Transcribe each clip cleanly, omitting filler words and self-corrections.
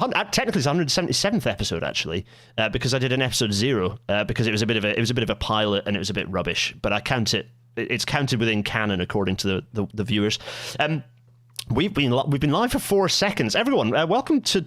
Technically, it's 177th episode actually, because I did an episode 0 because it was a bit of a pilot and it was a bit rubbish. But I count it; it's counted within canon according to the viewers. We've been live for 4 seconds. Everyone, welcome to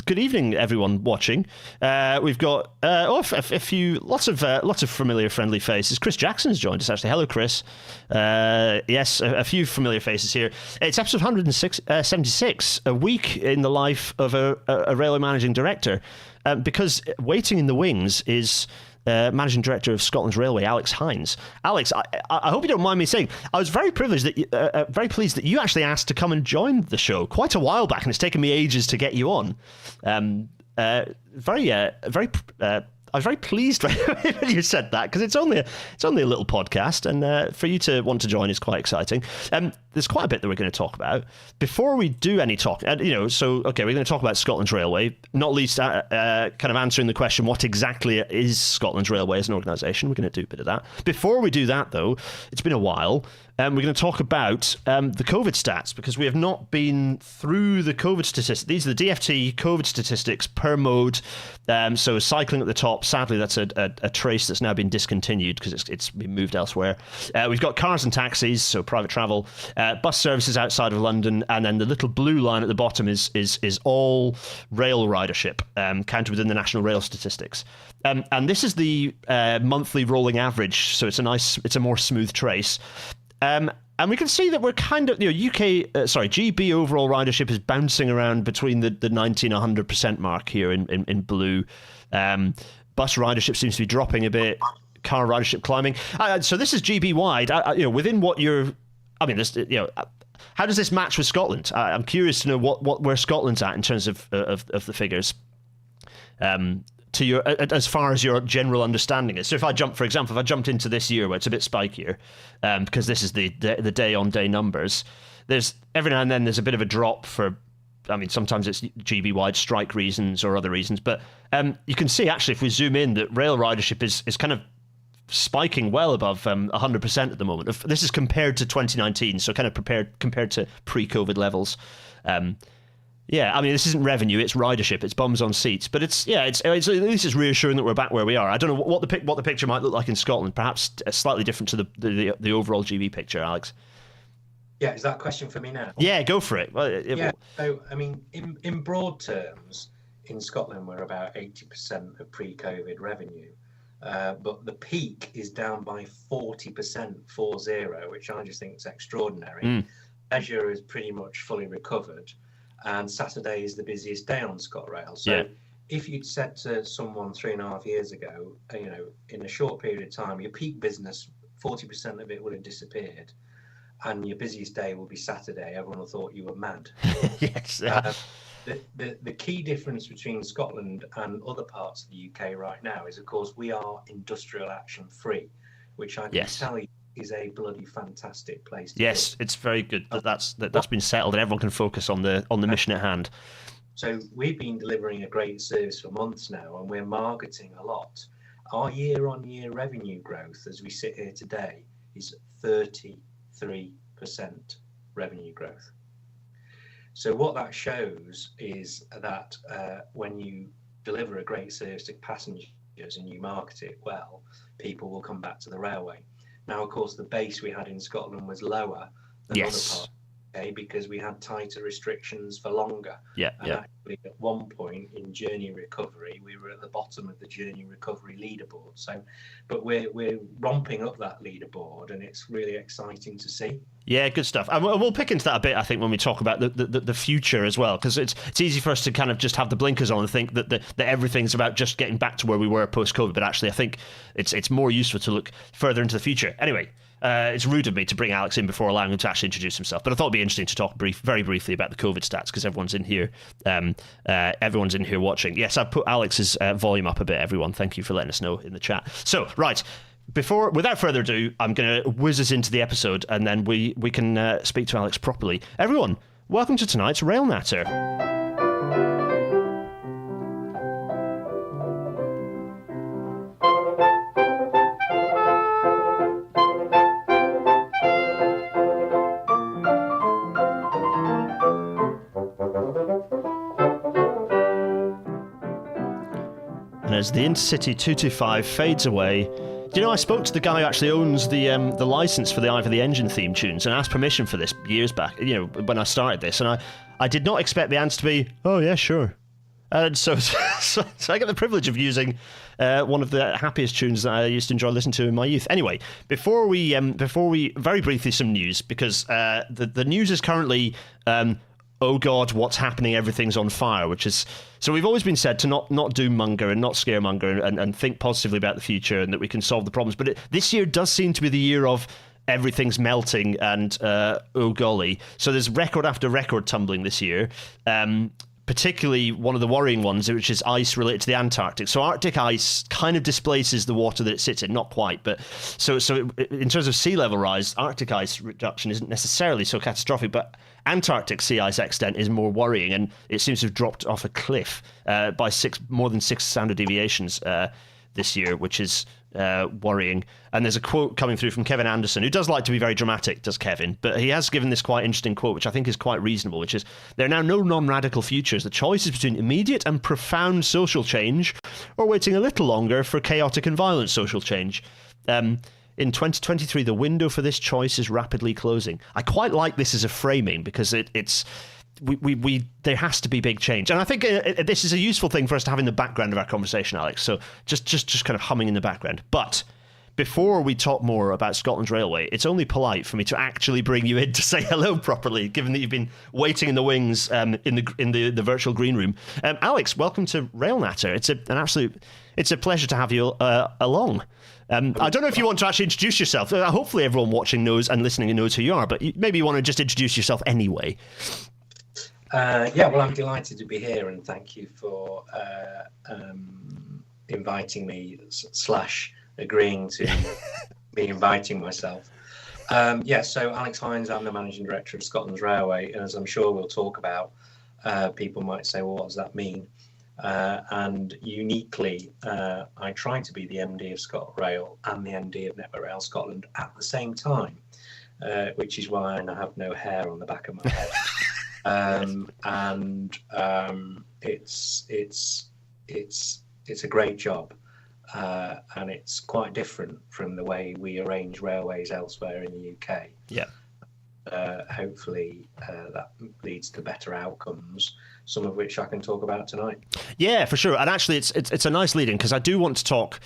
good evening, everyone watching. We've got lots of familiar, friendly faces. Chris Jackson's joined us actually. Hello, Chris. Yes, a few familiar faces here. It's episode 176, a week in the life of a railway managing director, because waiting in the wings is Managing Director of Scotland's Railway, Alex Hynes. Alex, I hope you don't mind me saying, I was very privileged that very pleased that you actually asked to come and join the show quite a while back, and it's taken me ages to get you on. I was very pleased when you said that, because it's only a little podcast, and for you to want to join is quite exciting. There's quite a bit that we're going to talk about. Before we do any talk, we're going to talk about Scotland's Railway, not least kind of answering the question, what exactly is Scotland's Railway as an organisation? We're going to do a bit of that. Before we do that, though, it's been a while. We're going to talk about the COVID stats, because we have not been through the COVID statistics. These are the DFT COVID statistics per mode. So cycling at the top, sadly, that's a trace that's now been discontinued because it's been moved elsewhere. We've got cars and taxis, so private travel, bus services outside of London, and then the little blue line at the bottom is all rail ridership, counted within the national rail statistics. And this is the monthly rolling average, so it's a more smooth trace. And we can see that we're kind of, GB overall ridership is bouncing around between the 90 and 100% mark here in blue. Bus ridership seems to be dropping a bit. Car ridership climbing. So this is GB wide. Within what you're, how does this match with Scotland? I'm curious to know where Scotland's at in terms of the figures. To your, as far as your general understanding is. So if I jumped into this year where it's a bit spikier, because this is the day-on-day numbers, there's every now and then there's a bit of a drop for, sometimes it's GB-wide strike reasons or other reasons, but you can see actually if we zoom in that rail ridership is kind of spiking well above 100% at the moment. This is compared to 2019, so kind of compared to pre-COVID levels. This isn't revenue, it's ridership, it's bums on seats, but it's at least it's reassuring that we're back where we are. I don't know what the picture might look like in Scotland, perhaps slightly different to the overall GB picture, Alex. Yeah, is that a question for me now? Yeah, go for it. So, in broad terms, in Scotland, we're about 80% of pre-COVID revenue, but the peak is down by 40%, 40, which I just think is extraordinary. Leisure is pretty much fully recovered, and Saturday is the busiest day on ScotRail. So if you'd said to someone 3.5 years ago, in a short period of time, your peak business, 40% of it would have disappeared, and your busiest day will be Saturday, everyone would have thought you were mad. Yes. The key difference between Scotland and other parts of the UK right now is, of course, we are industrial action free, which I can tell you is a bloody fantastic place to be. It's very good that's been settled and everyone can focus on the mission at hand. So we've been delivering a great service for months now, and we're marketing a lot. Our year-on-year revenue growth as we sit here today is 33% revenue growth. So what that shows is that when you deliver a great service to passengers and you market it well, people will come back to the railway. Now, of course, the base we had in Scotland was lower than other parts, because we had tighter restrictions for longer. Actually, at one point in journey recovery, we were at the bottom of the journey recovery leaderboard. So, but we're romping up that leaderboard, and it's really exciting to see. Yeah, good stuff. And we'll pick into that a bit, I think, when we talk about the future as well, because it's easy for us to kind of just have the blinkers on and think that everything's about just getting back to where we were post-COVID. But actually, I think it's more useful to look further into the future. Anyway, it's rude of me to bring Alex in before allowing him to actually introduce himself. But I thought it'd be interesting to talk very briefly about the COVID stats, because everyone's in here. Everyone's in here watching. Yes, I've put Alex's volume up a bit, everyone. Thank you for letting us know in the chat. So, right. Without further ado, I'm going to whiz us into the episode, and then we can speak to Alex properly. Everyone, welcome to tonight's Rail Natter. and as the Intercity 225 fades away, do you know, I spoke to the guy who actually owns the license for the Eye for the Engine theme tunes and asked permission for this years back, you know, when I started this, and I did not expect the answer to be, oh yeah, sure. And so I get the privilege of using one of the happiest tunes that I used to enjoy listening to in my youth. Anyway, before we very briefly, some news, because the news is currently oh God, what's happening? Everything's on fire, which is... So we've always been said to not doom-monger and not scaremonger and think positively about the future and that we can solve the problems. But this year does seem to be the year of everything's melting and oh golly. So there's record after record tumbling this year. Particularly one of the worrying ones, which is ice related to the Antarctic. So Arctic ice kind of displaces the water that it sits in, not quite, but so in terms of sea level rise, Arctic ice reduction isn't necessarily so catastrophic, but Antarctic sea ice extent is more worrying, and it seems to have dropped off a cliff by more than 6 standard deviations this year, which is worrying. And there's a quote coming through from Kevin Anderson, who does like to be very dramatic, does Kevin, but he has given this quite interesting quote, which I think is quite reasonable, which is, there are now no non-radical futures. The choice is between immediate and profound social change or waiting a little longer for chaotic and violent social change. In 2023, the window for this choice is rapidly closing. I quite like this as a framing, because it's there has to be big change, and I think this is a useful thing for us to have in the background of our conversation, Alex. So just kind of humming in the background. But before we talk more about Scotland's railway, it's only polite for me to actually bring you in to say hello properly, given that you've been waiting in the wings in the virtual green room. Alex, welcome to Rail Natter. It's a pleasure to have you along. I don't know if you want to actually introduce yourself. Hopefully everyone watching knows and listening knows who you are, but maybe you want to just introduce yourself anyway. Well, I'm delighted to be here, and thank you for inviting me / agreeing to me inviting myself. So Alex Hynes, I'm the Managing Director of Scotland's Railway, and as I'm sure we'll talk about, people might say, well, what does that mean? And uniquely, I try to be the MD of ScotRail and the MD of Network Rail Scotland at the same time, which is why I have no hair on the back of my head. It's a great job, and it's quite different from the way we arrange railways elsewhere in the UK. Yeah. Hopefully that leads to better outcomes, some of which I can talk about tonight. Yeah, for sure. And actually, it's a nice lead-in, because I do want to talk,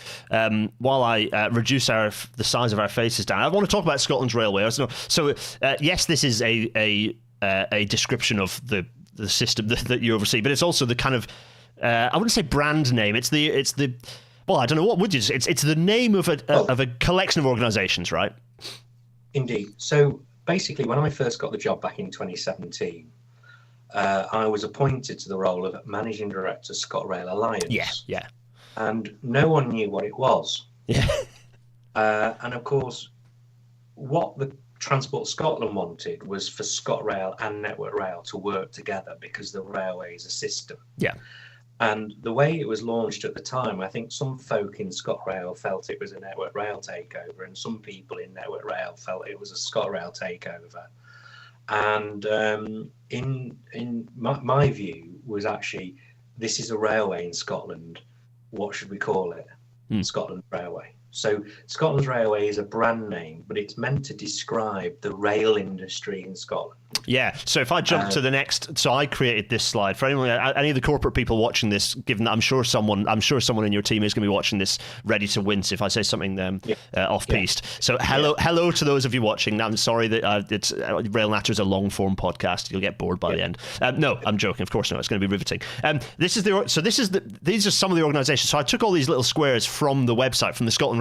while I reduce the size of our faces down, I want to talk about Scotland's railway. So yes, this is a description of the system that you oversee, but it's also the kind of I wouldn't say brand name. It's the well, I don't know, what would you say? It's the name of a collection of organisations, right? Indeed. So basically, when I first got the job back in 2017, I was appointed to the role of Managing Director, ScotRail Alliance. Yeah. And no one knew what it was. Yeah. And of course, what the Transport Scotland wanted was for ScotRail and Network Rail to work together, because the railway is a system. Yeah. And the way it was launched at the time, I think some folk in ScotRail felt it was a Network Rail takeover, and some people in Network Rail felt it was a ScotRail takeover. And in my view was actually, this is a railway in Scotland. What should we call it? Scotland Railway. So Scotland's Railway is a brand name, but it's meant to describe the rail industry in Scotland. Yeah. So if I jump to the next, so I created this slide for anyone, any of the corporate people watching this. Given that I'm sure someone in your team is going to be watching this, ready to wince if I say something off-piste. Yeah. So hello to those of you watching. Now, I'm sorry that it's Rail Natter is a long-form podcast. You'll get bored by the end. No, I'm joking. Of course not. It's going to be riveting. These are some of the organisations. So I took all these little squares from the website, from the Scotland's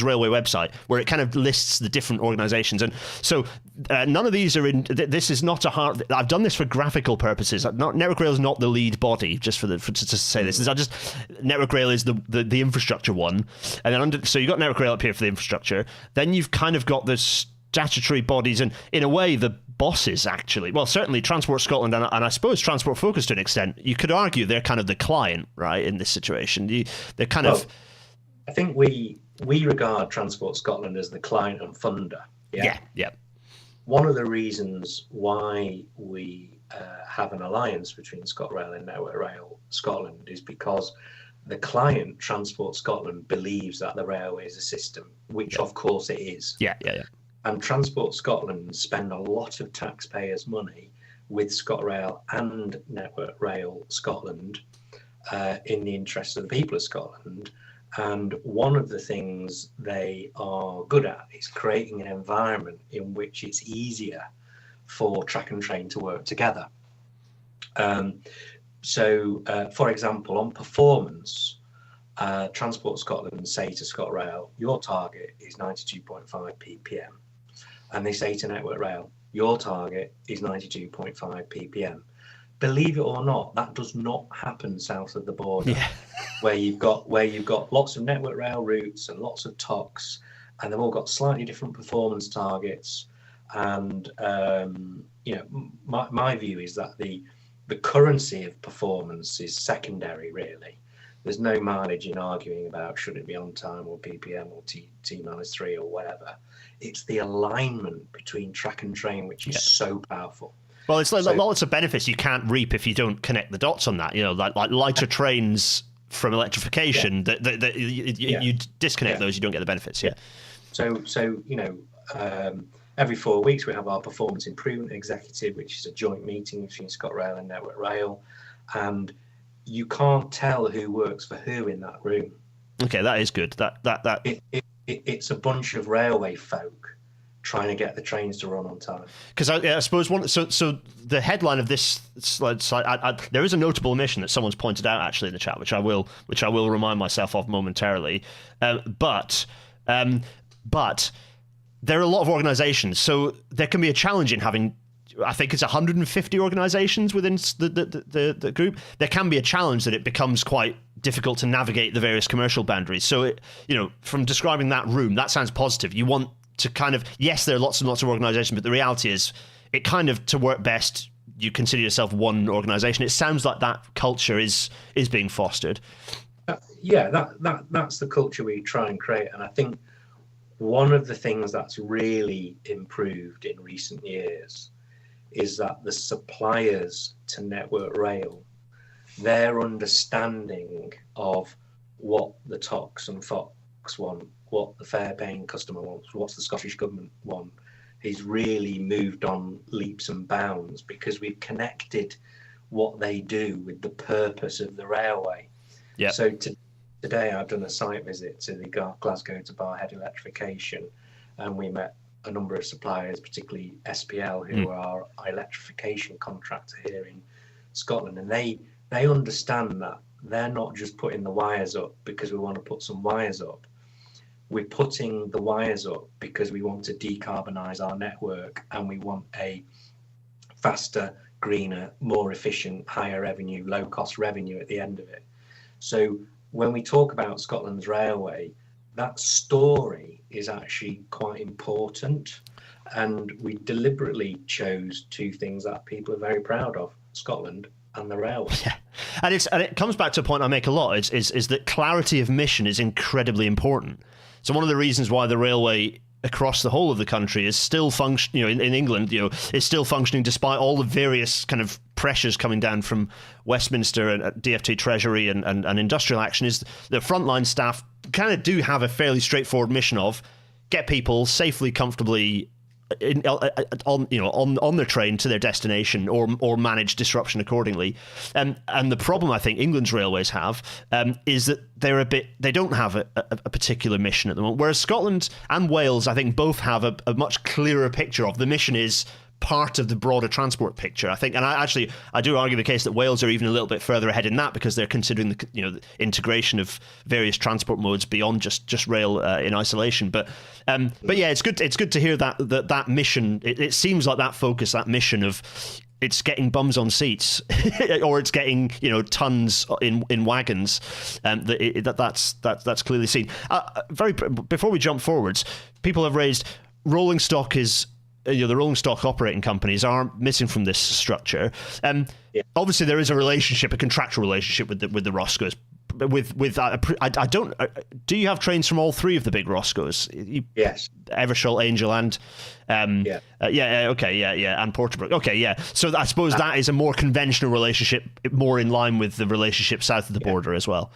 Railway website, where it kind of lists the different organisations, and so none of these are in. This is not a hard. I've done this for graphical purposes. Network Rail is not the lead body. Just to say this, Network Rail is the infrastructure one, and then so you got Network Rail up here for the infrastructure. Then you've kind of got the statutory bodies, and in a way the bosses actually. Well, certainly Transport Scotland and I suppose Transport Focus to an extent. You could argue they're kind of the client, right, in this situation. They're kind of. I think we regard Transport Scotland as the client and funder. Yeah. One of the reasons why we have an alliance between ScotRail and Network Rail Scotland is because the client, Transport Scotland, believes that the railway is a system, which of course it is. Yeah. And Transport Scotland spend a lot of taxpayers' money with ScotRail and Network Rail Scotland in the interest of the people of Scotland. And one of the things they are good at is creating an environment in which it's easier for track and train to work together. So, for example, on performance, Transport Scotland say to ScotRail, your target is 92.5 ppm. And they say to Network Rail, your target is 92.5 ppm. Believe it or not, that does not happen south of the border, where you've got lots of Network Rail routes and lots of TOCs, and they've all got slightly different performance targets. And my view is that the currency of performance is secondary, really. There's no mileage in arguing about should it be on time or ppm or T-3 or whatever. It's the alignment between track and train which is so powerful. Well, it's like lots of benefits you can't reap if you don't connect the dots on that. You know, like lighter trains from electrification. You disconnect those, you don't get the benefits. Yeah. So every 4 weeks we have our performance improvement executive, which is a joint meeting between ScotRail and Network Rail, and you can't tell who works for who in that room. Okay, that is good. It's a bunch of railway folk trying to get the trains to run on time. Because I suppose so the headline of this slide, there is a notable omission that someone's pointed out actually in the chat, which I will remind myself of momentarily. But there are a lot of organisations, so there can be a challenge in having. I think it's 150 organisations within the group. There can be a challenge that it becomes quite difficult to navigate the various commercial boundaries. So, from describing that room, that sounds positive. You want to kind of, yes, there are lots and lots of organisations, but the reality is it kind of, to work best, you consider yourself one organisation. It sounds like that culture is being fostered. That's the culture we try and create. And I think one of the things that's really improved in recent years is that the suppliers to Network Rail, their understanding of what the TOCs and FOCs want, what the fare-paying customer wants, what's the Scottish Government want, he's really moved on leaps and bounds because we've connected what they do with the purpose of the railway. Yeah. So today I've done a site visit to the Glasgow to Barhead electrification, and we met a number of suppliers, particularly SPL, who are our electrification contractor here in Scotland, and they understand that they're not just putting the wires up because we want to put some wires up. We're putting the wires up because we want to decarbonise our network, and we want a faster, greener, more efficient, higher revenue, low cost revenue at the end of it. So when we talk about Scotland's railway, that story is actually quite important, and we deliberately chose two things that people are very proud of: Scotland and the railway. Yeah, and it comes back to a point I make a lot is that clarity of mission is incredibly important. So one of the reasons why the railway across the whole of the country is still in England, is still functioning despite all the various kind of pressures coming down from Westminster and DfT Treasury and industrial action, is the frontline staff kind of do have a fairly straightforward mission of get people safely, comfortably on their train to their destination, or manage disruption accordingly. And the problem I think England's railways have is that they don't have a particular mission at the moment, whereas Scotland and Wales I think both have a much clearer picture of the mission is part of the broader transport picture, I think. And I do argue the case that Wales are even a little bit further ahead in that, because they're considering the integration of various transport modes beyond just rail in isolation. But yeah, it's good to hear that mission. It seems like that focus, that mission of it's getting bums on seats or it's getting tons in wagons. That's clearly seen. Before we jump forwards, people have raised rolling stock is. The rolling stock operating companies are missing from this structure. Obviously, there is a contractual relationship with the Roscoes. I don't. Do you have trains from all three of the big Roscoes? Yes. Eversholt, Angel, and and Porterbrook. Okay, yeah. So I suppose that is a more conventional relationship, more in line with the relationship south of the border as well.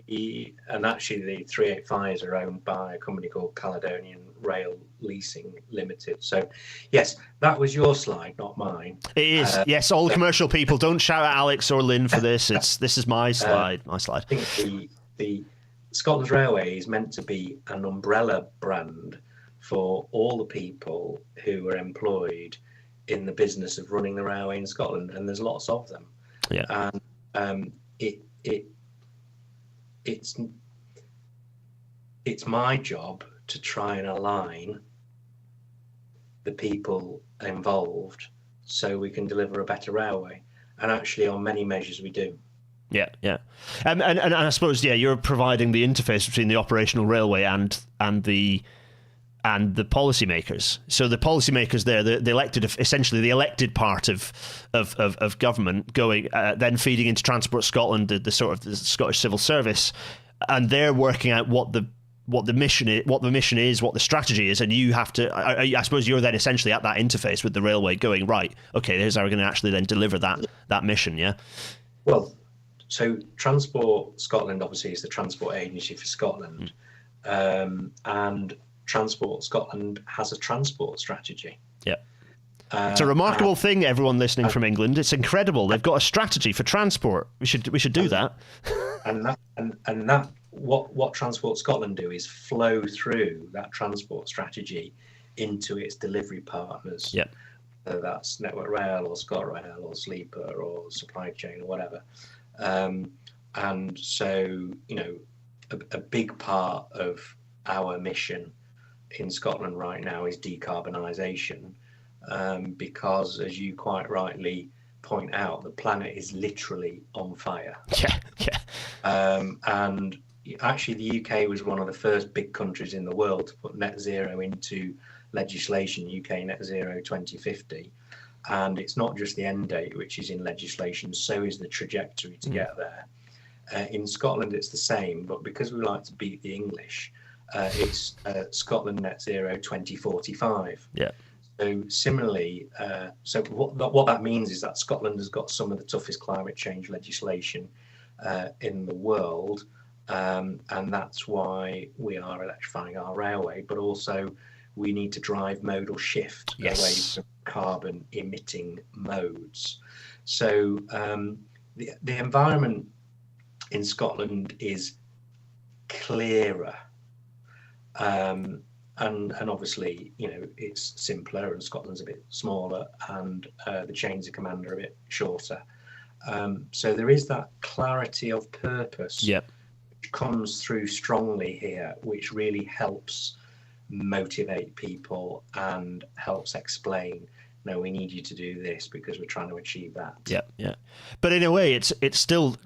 And actually the 385s are owned by a company called Caledonian Rail Leasing Limited. So yes, that was your slide, not mine. It is. Yes, all the commercial people, don't shout at Alex or Lynn for this. This is my slide. My slide. I think the Scotland's Railway is meant to be an umbrella brand for all the people who are employed in the business of running the railway in Scotland, and there's lots of them. Yeah. And it's my job to try and align the people involved so we can deliver a better railway. And actually, on many measures, we do. Yeah, yeah, and I suppose you're providing the interface between the operational railway and the policymakers. So the policymakers there, the elected, essentially the elected part of government, going then feeding into Transport Scotland, the sort of the Scottish Civil Service, and they're working out what the mission is, what the strategy is, and you have to. I suppose you're then essentially at that interface with the railway, going, right, okay, here's how we're going to actually then deliver that mission. Yeah. Well, so Transport Scotland obviously is the transport agency for Scotland, and Transport Scotland has a transport strategy. Yeah. It's a remarkable thing, everyone listening from England. It's incredible. They've got a strategy for transport. We should do that. And that what Transport Scotland do is flow through that transport strategy into its delivery partners. Yeah. Whether that's Network Rail or ScotRail or Sleeper or Supply Chain or whatever. And so, a big part of our mission in Scotland right now is decarbonisation, because, as you quite rightly point out, the planet is literally on fire. Yeah. And actually, the UK was one of the first big countries in the world to put net zero into legislation, UK Net Zero 2050. And it's not just the end date, which is in legislation, so is the trajectory to get there. In Scotland, it's the same, but because we like to beat the English, it's Scotland Net Zero 2045. Yeah. So similarly, so what that means is that Scotland has got some of the toughest climate change legislation in the world, and that's why we are electrifying our railway, but also we need to drive modal shift away from carbon emitting modes. So the environment in Scotland is clearer, and obviously it's simpler, and Scotland's a bit smaller, and the chains of command are a bit shorter. So there is that clarity of purpose which comes through strongly here, which really helps motivate people and helps explain, we need you to do this because we're trying to achieve that. Yeah. But in a way, it's still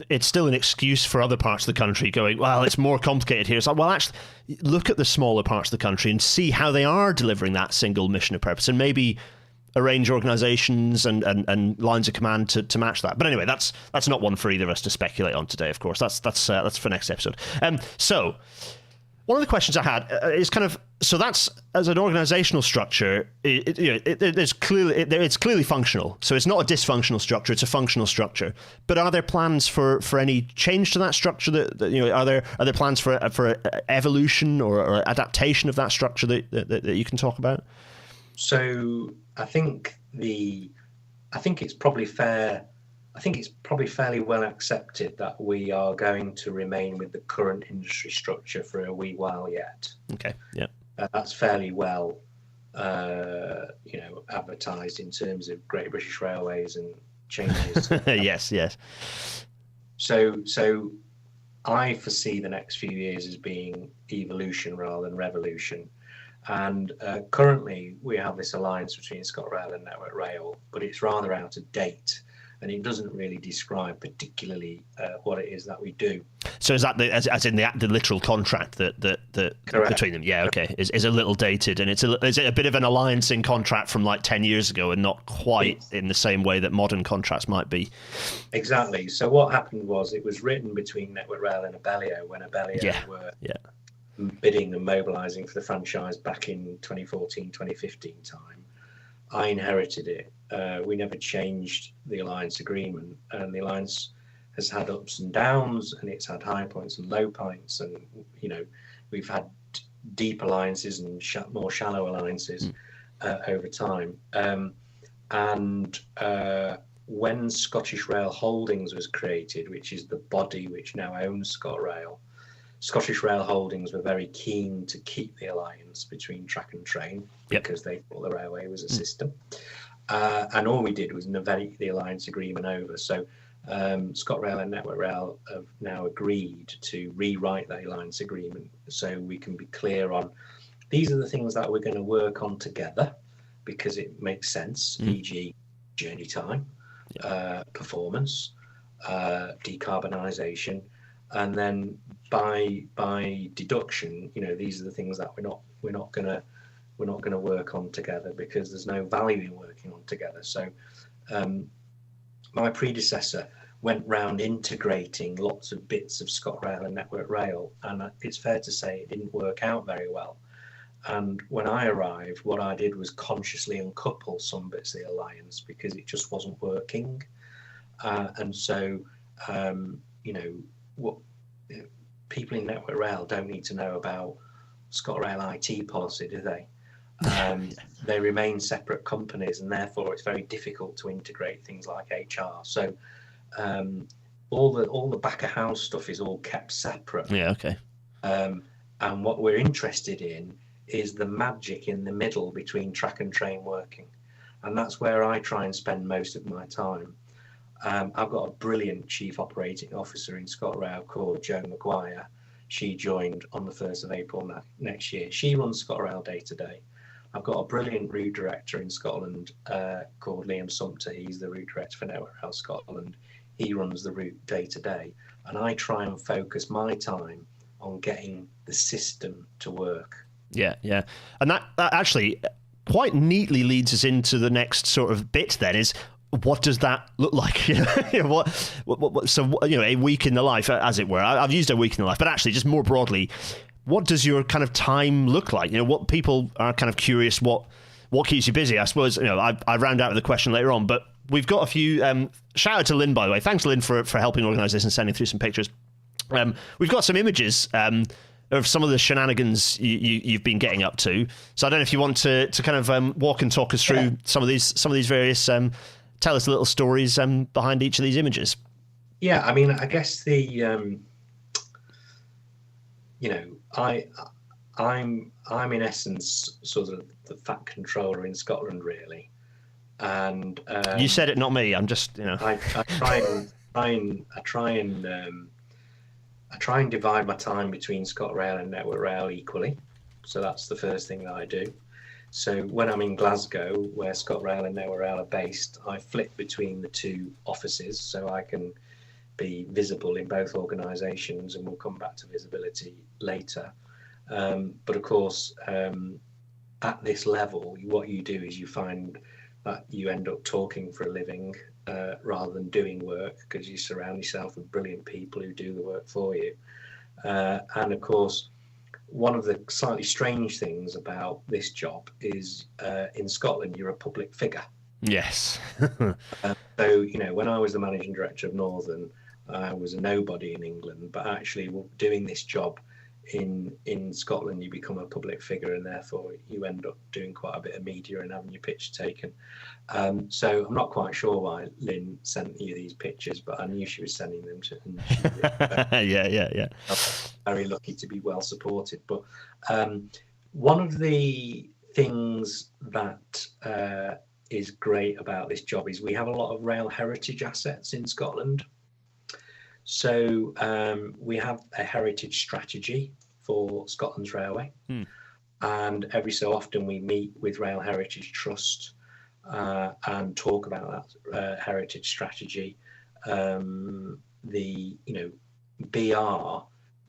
it's still an excuse for other parts of the country going, well, it's more complicated here. It's like, well, actually, look at the smaller parts of the country and see how they are delivering that single mission of purpose, and maybe arrange organisations and lines of command to match that. But anyway, that's not one for either of us to speculate on today. Of course, that's for next episode. So. One of the questions I had is kind of, so that's, as an organizational structure, it's clearly functional. So it's not a dysfunctional structure; it's a functional structure. But are there plans for any change to that structure? Are there plans for evolution or adaptation of that structure that you can talk about? So I think it's probably fair. I think it's probably fairly well accepted that we are going to remain with the current industry structure for a wee while yet. Okay, yeah. That's fairly well, advertised in terms of Great British Railways and changes. Yes. So I foresee the next few years as being evolution rather than revolution. And currently we have this alliance between ScotRail and Network Rail, but it's rather out of date. And it doesn't really describe particularly what it is that we do. So is that as in the literal contract that between them? Yeah, okay. Is a little dated, and is it a bit of an alliancing contract from like 10 years ago, and not quite in the same way that modern contracts might be? Exactly. So what happened was it was written between Network Rail and Abellio when Abellio were bidding and mobilising for the franchise back in 2014, 2015 time. I inherited it. We never changed the alliance agreement, and the alliance has had ups and downs, and it's had high points and low points, and we've had deep alliances and more shallow alliances over time. And when Scottish Rail Holdings was created, which is the body which now owns ScotRail, Scottish Rail Holdings were very keen to keep the alliance between track and train because they thought the railway was a system. And all we did was novate the alliance agreement over. So ScotRail and Network Rail have now agreed to rewrite the alliance agreement so we can be clear on these are the things that we're going to work on together because it makes sense, e.g. journey time, performance, decarbonisation, and then by deduction, these are the things that we're not going to work on together because there's no value in working on together. So my predecessor went round integrating lots of bits of ScotRail and Network Rail, and it's fair to say it didn't work out very well. And when I arrived, what I did was consciously uncouple some bits of the alliance because it just wasn't working. And so, what people in Network Rail don't need to know about ScotRail IT policy, do they? They remain separate companies, and therefore it's very difficult to integrate things like HR. So all the back of house stuff is all kept separate. Yeah, okay. And what we're interested in is the magic in the middle between track and train working, and that's where I try and spend most of my time. I've got a brilliant chief operating officer in ScotRail called Joe Maguire. She joined on the 1st of April next year. She runs ScotRail day to day. I've got a brilliant route director in Scotland called Liam Sumpter. He's the route director for Network Rail Scotland. He runs the route day to day. And I try and focus my time on getting the system to work. Yeah, yeah. And that actually quite neatly leads us into the next sort of bit then is, what does that look like? So, a week in the life, as it were. I've used a week in the life, but actually just more broadly, what does your kind of time look like? What people are kind of curious, what keeps you busy? I suppose, I round out with a question later on, but we've got a few, shout out to Lynn, by the way. Thanks, Lynn, for helping organise this and sending through some pictures. We've got some images of some of the shenanigans you've been getting up to. So I don't know if you want to kind of walk and talk us through some of these various, tell us little stories behind each of these images. Yeah, I mean, I guess the, I'm in essence sort of the fat controller in Scotland, really. And you said it, not me. I'm just, I try and divide my time between ScotRail and Network Rail equally. So that's the first thing that I do. So when I'm in Glasgow, where ScotRail and Network Rail are based, I flip between the two offices so I can be visible in both organisations, and we'll come back to visibility later. But of course, at this level, what you do is you find that you end up talking for a living rather than doing work, because you surround yourself with brilliant people who do the work for you. And of course, one of the slightly strange things about this job is in Scotland, you're a public figure. Yes. So, when I was the managing director of Northern, I was a nobody in England, but actually doing this job in Scotland, you become a public figure, and therefore you end up doing quite a bit of media and having your picture taken. So I'm not quite sure why Lynn sent you these pictures, but I knew she was sending them to. Yeah. I'm very lucky to be well supported. But one of the things that is great about this job is we have a lot of rail heritage assets in Scotland. So we have a heritage strategy for Scotland's railway, and every so often we meet with Rail Heritage Trust and talk about that heritage strategy. BR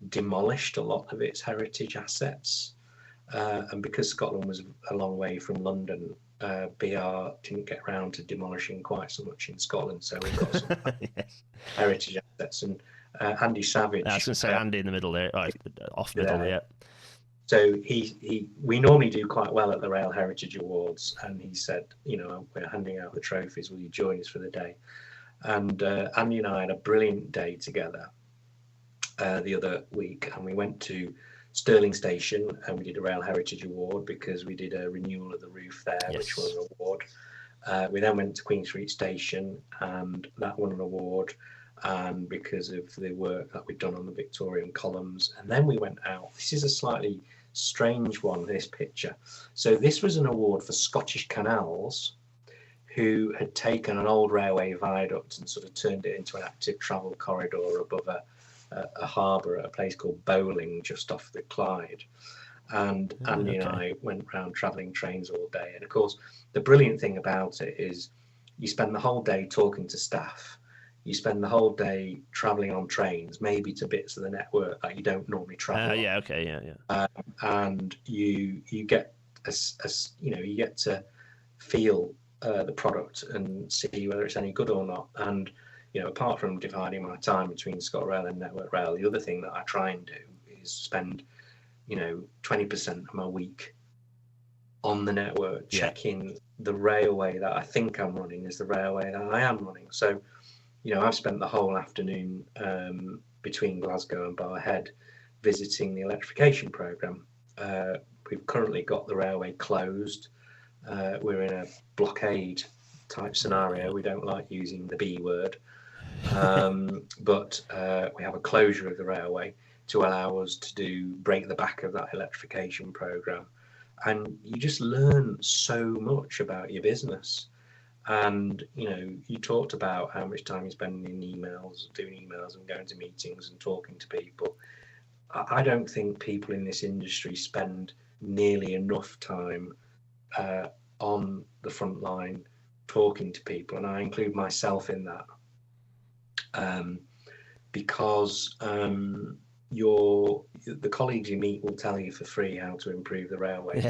demolished a lot of its heritage assets, and because Scotland was a long way from London, BR didn't get around to demolishing quite so much in Scotland, so we've got some heritage assets. And Andy Savage, I was going to say Andy in the middle there, off middle, yeah. So we normally do quite well at the Rail Heritage Awards, and he said, we're handing out the trophies, will you join us for the day? And Andy and I had a brilliant day together the other week, and we went to Stirling Station and we did a Rail Heritage Award because we did a renewal of the roof there, Yes. which won an award. We then went to Queen Street Station and that won an award, and because of the work that we'd done on the Victorian columns. And then we went out. This is a slightly strange one, this picture. So this was an award for Scottish Canals, who had taken an old railway viaduct and sort of turned it into an active travel corridor above a harbour at a place called Bowling, just off the Clyde. And Andy and I went round travelling trains all day. And of course, the brilliant thing about it is you spend the whole day talking to staff. You spend the whole day travelling on trains, maybe to bits of the network that you don't normally travel. And you get you get to feel the product and see whether it's any good or not. And apart from dividing my time between ScotRail and Network Rail, the other thing that I try and do is spend 20% of my week on the network, checking the railway that I think I'm running is the railway that I am running. So, I've spent the whole afternoon between Glasgow and Barrhead visiting the electrification programme. We've currently got the railway closed. We're in a blockade type scenario. We don't like using the B word, but we have a closure of the railway to allow us to break the back of that electrification programme. And you just learn so much about your business. And, you talked about how much time you spend in emails, doing emails and going to meetings and talking to people. I don't think people in this industry spend nearly enough time on the front line talking to people. And I include myself in that because the colleagues you meet will tell you for free how to improve the railway.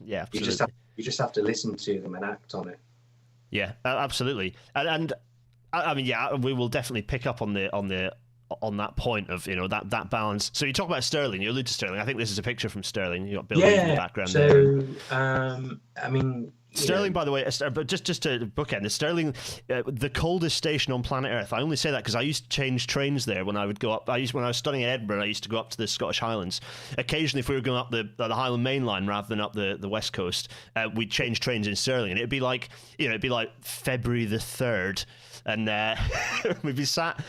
You just have to listen to them and act on it. Yeah, absolutely. And I mean, we will definitely pick up on that point of that balance. So you talk about Stirling, you allude to Stirling. I think this is a picture from Stirling. You got Bill in the background. So I mean, Stirling, by the way, but just to bookend the Stirling, the coldest station on planet Earth. I only say that because I used to change trains there when I would go up. When I was studying in Edinburgh, I used to go up to the Scottish Highlands. Occasionally, if we were going up the Highland Main Line rather than up the West Coast, we'd change trains in Stirling, and it'd be like February the 3rd. And we'd be sat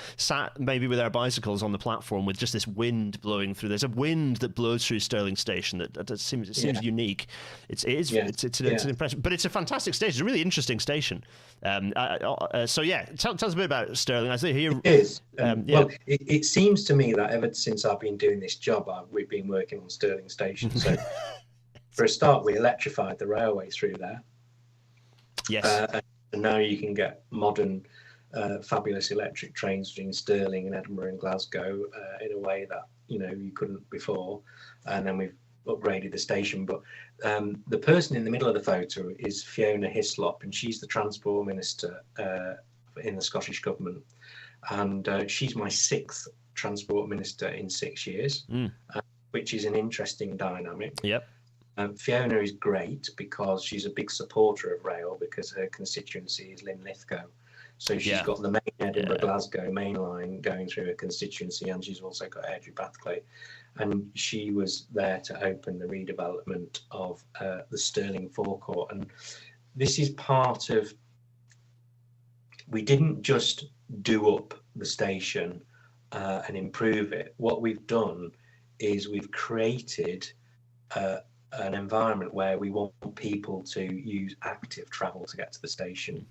maybe with our bicycles on the platform with just this wind blowing through. There's a wind that blows through Stirling Station that seems unique. It's an impressive, but it's a fantastic station. It's a really interesting station. Tell us a bit about Stirling. I say here it is. Well, it seems to me that ever since I've been doing this job, we've been working on Stirling Station. So for a start, we electrified the railway through there. Yes. And now you can get modern, fabulous electric trains between Stirling and Edinburgh and Glasgow in a way that you couldn't before. And then we've upgraded the station. But the person in the middle of the photo is Fiona Hislop, and she's the Transport Minister in the Scottish Government. And she's my 6th Transport Minister in 6 years, which is an interesting dynamic. Yep. Fiona is great because she's a big supporter of rail because her constituency is Linlithgow. So she's got the main Edinburgh-Glasgow main line going through her constituency, and she's also got Airdrie-Bathclay. And she was there to open the redevelopment of the Stirling forecourt. And this is part of, we didn't just do up the station and improve it. What we've done is we've created an environment where we want people to use active travel to get to the station.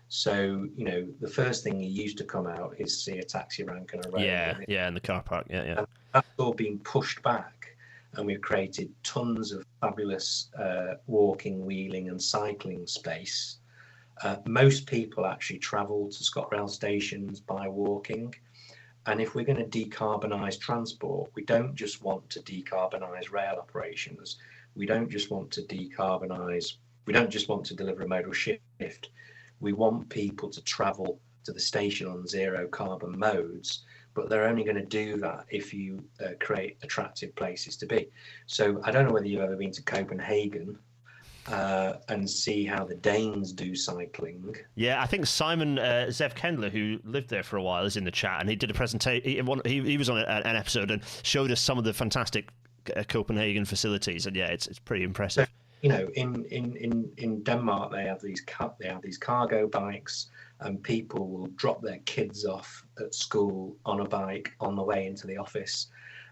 So, the first thing you used to come out is see a taxi rank and a rail. In the car park. And that's all been pushed back, and we've created tons of fabulous walking, wheeling and cycling space. Most people actually travel to ScotRail stations by walking. And if we're going to decarbonise transport, we don't just want to decarbonise rail operations. We don't just want to deliver a modal shift. We want people to travel to the station on zero carbon modes, but they're only going to do that if you create attractive places to be. So I don't know whether you've ever been to Copenhagen, and see how the Danes do cycling. Yeah, I think Simon Zev Kendler, who lived there for a while, is in the chat, and he did a presentation. He was on an episode and showed us some of the fantastic Copenhagen facilities, and yeah, it's pretty impressive. So, in Denmark, they have these cargo bikes, and people will drop their kids off at school on a bike on the way into the office.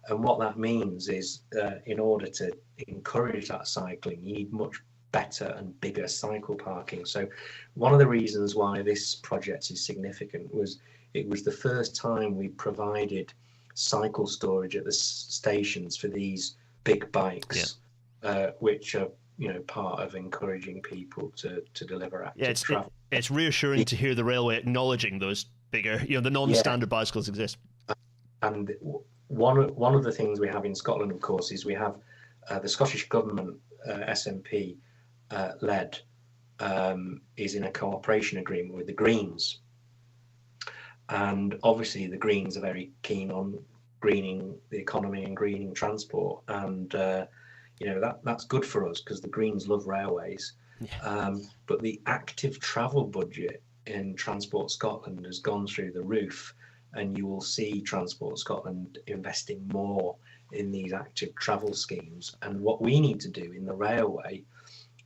And what that means is, in order to encourage that cycling, you need much better and bigger cycle parking. So one of the reasons why this project is significant was it was the first time we provided cycle storage at the stations for these big bikes, which are part of encouraging people to deliver active travel. It's reassuring to hear the railway acknowledging those bigger, the non-standard bicycles exist. And one of the things we have in Scotland, of course, is we have the Scottish Government, SNP led, is in a cooperation agreement with the Greens. And obviously the Greens are very keen on greening the economy and greening transport. And, that's good for us because the Greens love railways. But the active travel budget in Transport Scotland has gone through the roof. And you will see Transport Scotland investing more in these active travel schemes. And what we need to do in the railway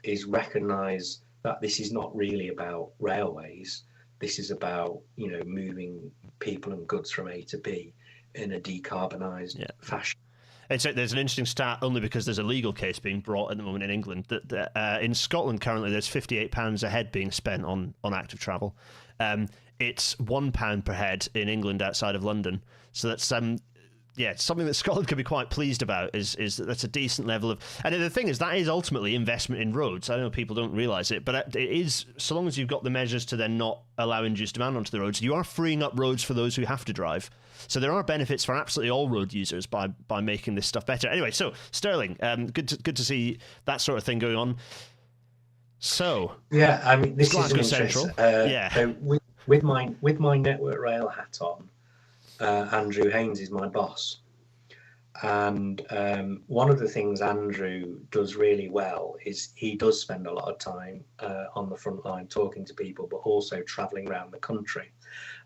is recognise that this is not really about railways. This is about, moving people and goods from A to B in a decarbonised fashion. There's an interesting stat, only because there's a legal case being brought at the moment in England, that in Scotland currently there's £58 a head being spent on active travel. It's £1 per head in England outside of London. So that's something that Scotland could be quite pleased about, is that that's a decent level of... And the thing is, that is ultimately investment in roads. I know people don't realise it, but it is, so long as you've got the measures to then not allow induced demand onto the roads, you are freeing up roads for those who have to drive. So there are benefits for absolutely all road users by making this stuff better. Anyway, so Stirling, good to see that sort of thing going on. So... Yeah, I mean, this Glasgow is Central. So with my Network Rail hat on, Andrew Hynes is my boss, and one of the things Andrew does really well is he does spend a lot of time on the front line talking to people, but also travelling around the country.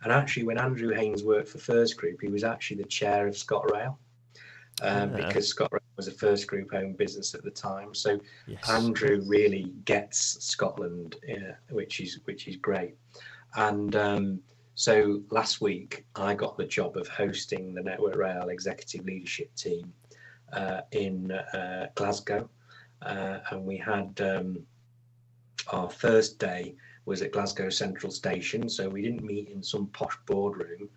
And actually, when Andrew Hynes worked for First Group, he was actually the chair of ScotRail, because ScotRail was a First Group owned business at the time. So Andrew really gets Scotland, which is great. And so last week, I got the job of hosting the Network Rail executive leadership team in Glasgow. And we had our first day was at Glasgow Central Station. So we didn't meet in some posh boardroom.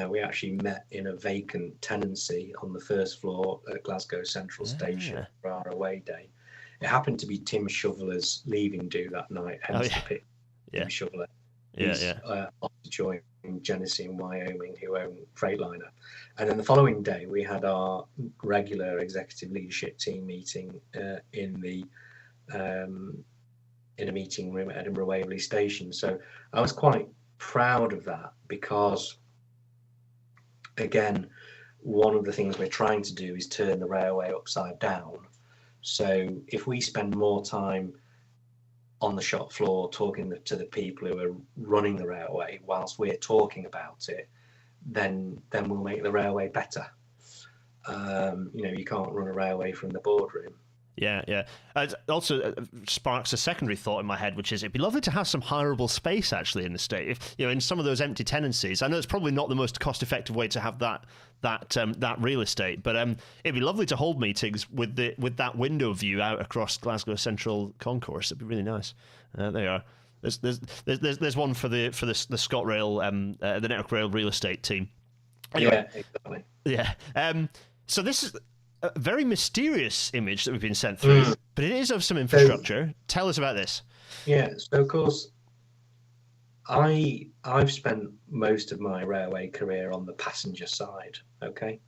We actually met in a vacant tenancy on the first floor at Glasgow Central Station for our away day. It happened to be Tim Shoveler's leaving do that night, hence the pick. Tim Shoveler. He's off to join Genesee in Wyoming, who own Freightliner. And then the following day, we had our regular executive leadership team meeting in a meeting room at Edinburgh Waverley Station. So I was quite proud of that because, again, one of the things we're trying to do is turn the railway upside down. So if we spend more time on the shop floor talking to the people who are running the railway whilst we're talking about it, then we'll make the railway better. You can't run a railway from the boardroom. Yeah. It also sparks a secondary thought in my head, which is it'd be lovely to have some hireable space actually in the state. If in some of those empty tenancies, I know it's probably not the most cost-effective way to have that real estate, but it'd be lovely to hold meetings with that window view out across Glasgow Central Concourse. It'd be really nice. There you are. There's one for the ScotRail, the Network Rail real estate team. Anyway, yeah, exactly. Yeah. So this is a very mysterious image that we've been sent through, but it is of some infrastructure. Tell us about this. Yeah, so of course, I've spent most of my railway career on the passenger side. Okay,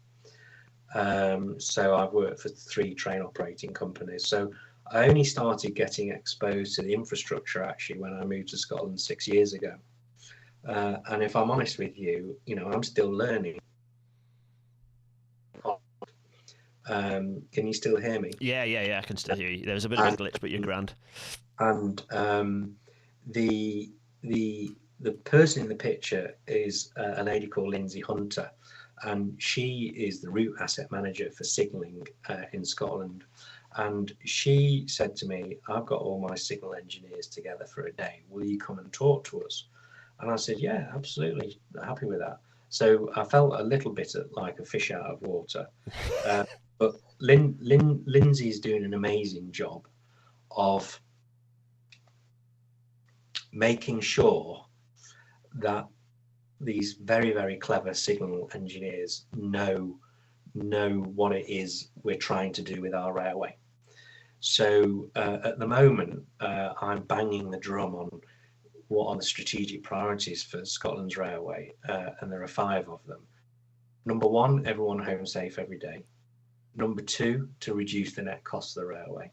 so I've worked for 3 train operating companies. So I only started getting exposed to the infrastructure actually when I moved to Scotland 6 years ago. And if I'm honest with you, I'm still learning. Can you still hear me? Yeah. I can still hear you. There was a bit of a glitch, but you're grand. And the person in the picture is a lady called Lindsay Hunter, and she is the route asset manager for Signalling in Scotland. And she said to me, I've got all my signal engineers together for a day. Will you come and talk to us? And I said, yeah, absolutely. Happy with that. So I felt a little bit like a fish out of water. But Lindsay's doing an amazing job of making sure that these very, very clever signal engineers know what it is we're trying to do with our railway. So at the moment, I'm banging the drum on what are the strategic priorities for Scotland's railway, and there are 5 of them. Number 1, everyone home safe every day. Number 2, to reduce the net cost of the railway.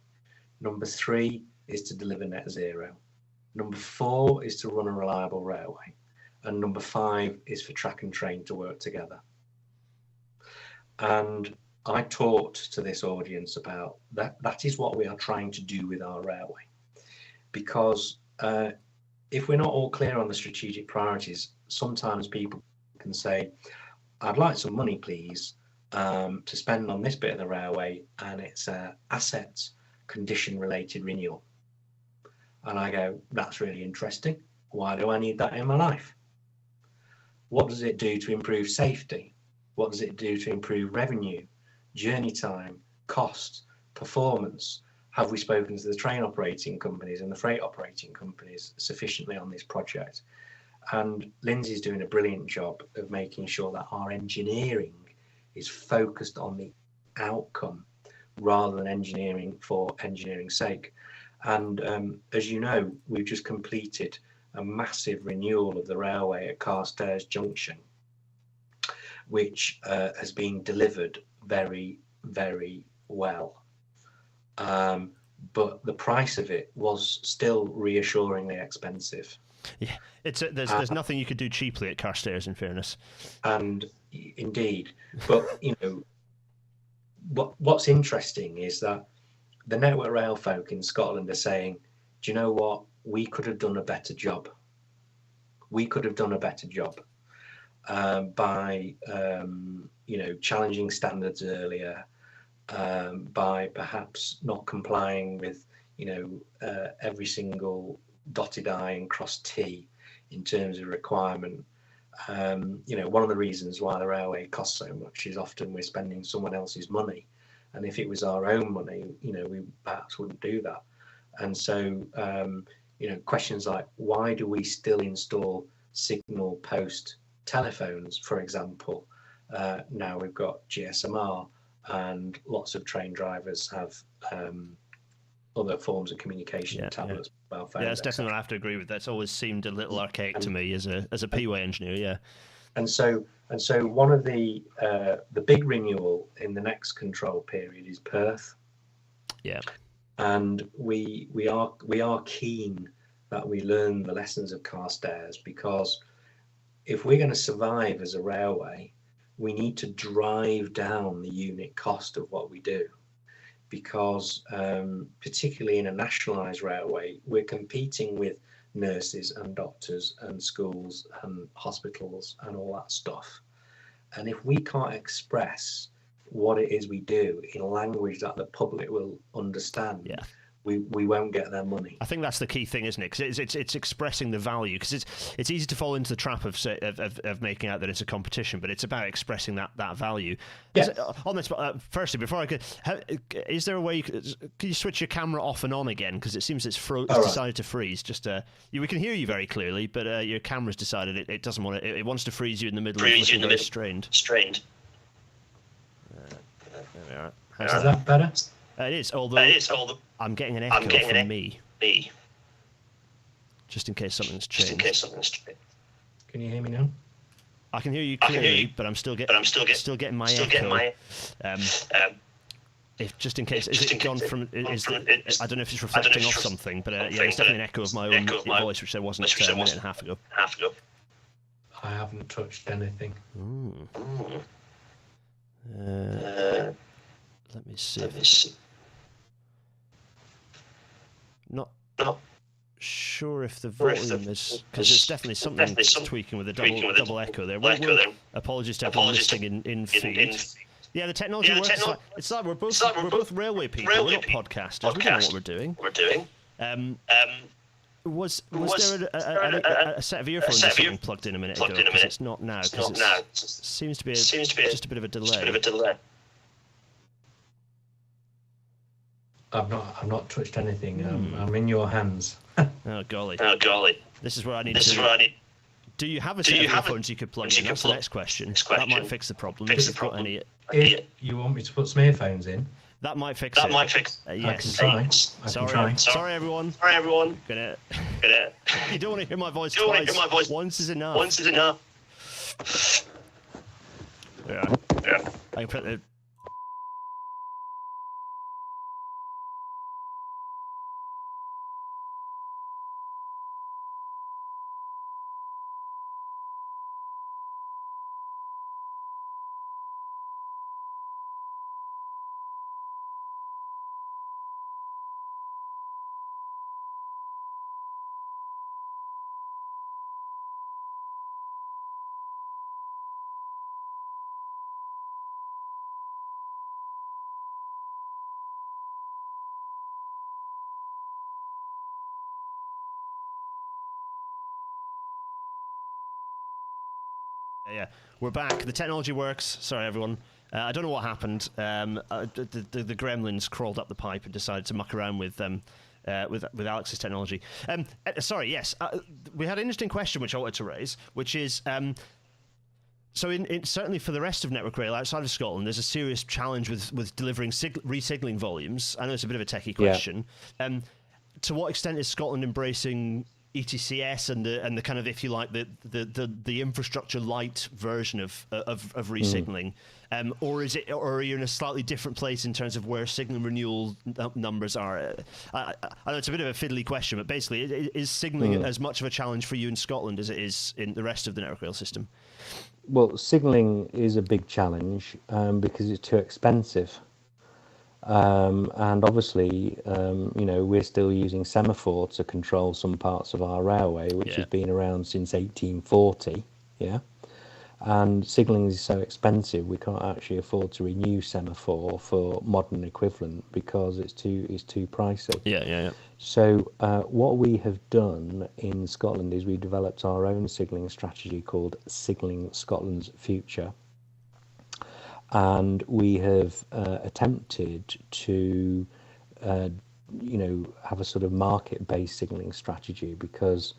Number 3 is to deliver net zero. Number 4 is to run a reliable railway. And number 5 is for track and train to work together. And I talked to this audience about that. That is what we are trying to do with our railway. Because if we're not all clear on the strategic priorities, sometimes people can say, I'd like some money, please, to spend on this bit of the railway, and it's assets condition related renewal. And I go, that's really interesting. Why do I need that in my life? What does it do to improve safety? What does it do to improve revenue, journey time, cost, performance? Have we spoken to the train operating companies and the freight operating companies sufficiently on this project? And Lindsay's doing a brilliant job of making sure that our engineering is focused on the outcome rather than engineering for engineering's sake. And as you know, we've just completed a massive renewal of the railway at Carstairs Junction, which has been delivered very, very well. But the price of it was still reassuringly expensive. Yeah, there's nothing you could do cheaply at Carstairs, in fairness. And indeed, but you know, what's interesting is that the Network Rail folk in Scotland are saying, do you know what? We could have done a better job. We could have done a better job by challenging standards earlier, by perhaps not complying with every single dotted I and crossed T in terms of requirement. One of the reasons why the railway costs so much is often we're spending someone else's money, and if it was our own money, we perhaps wouldn't do that. And so questions like, why do we still install signal post telephones, for example? Now we've got GSMR, and lots of train drivers have other forms of communication, tablets, mobile phones. Yeah, it's definitely, I have to agree with that. It's always seemed a little archaic to me as a P-way engineer. Yeah. And so one of the big renewal in the next control period is Perth. Yeah. And we are keen that we learn the lessons of Carstairs, because if we're going to survive as a railway, we need to drive down the unit cost of what we do, because particularly in a nationalised railway, we're competing with nurses and doctors and schools and hospitals and all that stuff. And if we can't express what it is we do in language that the public will understand, we won't get their money. I think that's the key thing, isn't it? Because it's expressing the value. Because it's easy to fall into the trap of making out that it's a competition, but it's about expressing that value. Yeah. On this, firstly, before I could, is there a way can you switch your camera off and on again? Because it seems it's decided to freeze. Just we can hear you very clearly, but your camera's decided it doesn't want to. It wants to freeze you in the middle of looking very strained. There we are. Is that better? It is, although I'm getting an echo from me. Just in case something's changed. Can you hear me now? I can hear you clearly, but I'm still getting my echo. If just in case, is it gone from? I don't know if it's reflecting off something, but it's definitely an echo of my own voice, which there wasn't a minute and a half ago. I haven't touched anything. Let me see. Not sure if the volume is, because it's definitely something tweaking with a double echo there. Apologies to everyone listening in feed. Yeah, the technology works. It's like we're both railway people. We're not podcasters. We don't know what we're doing. Was there a set of earphones or something plugged in a minute ago? Because it's not now. Because it seems to be just a bit of a delay. I've not touched anything. I'm in your hands. Oh golly! This is where I need to. Do you have a set of earphones you could plug in? That's the next question. That might fix the problem. If you've got any. If you want me to put some earphones in, that might fix it. Yes. I can try. Sorry, everyone. Gonna. You don't want to hear my voice twice. Once is enough. Yeah. I can put the. Yeah, we're back. The technology works. Sorry, everyone. I don't know what happened. The gremlins crawled up the pipe and decided to muck around with Alex's technology. Sorry, yes. We had an interesting question which I wanted to raise, which is... So certainly for the rest of Network Rail outside of Scotland, there's a serious challenge with delivering resignaling volumes. I know it's a bit of a techie question. Yeah. To what extent is Scotland embracing ETCS and the kind of, if you like, the infrastructure light version of resignaling, or are you in a slightly different place in terms of where signalling renewal numbers are? I know it's a bit of a fiddly question, but basically, is signalling as much of a challenge for you in Scotland as it is in the rest of the Network Rail system? Well, signalling is a big challenge because it's too expensive. And obviously, we're still using semaphore to control some parts of our railway, which has been around since 1840. Yeah, and signalling is so expensive we can't actually afford to renew semaphore for modern equivalent because it's too pricey. Yeah. So what we have done in Scotland is we developed our own signalling strategy called Signalling Scotland's Future. And we have attempted to, have a sort of market-based signalling strategy because,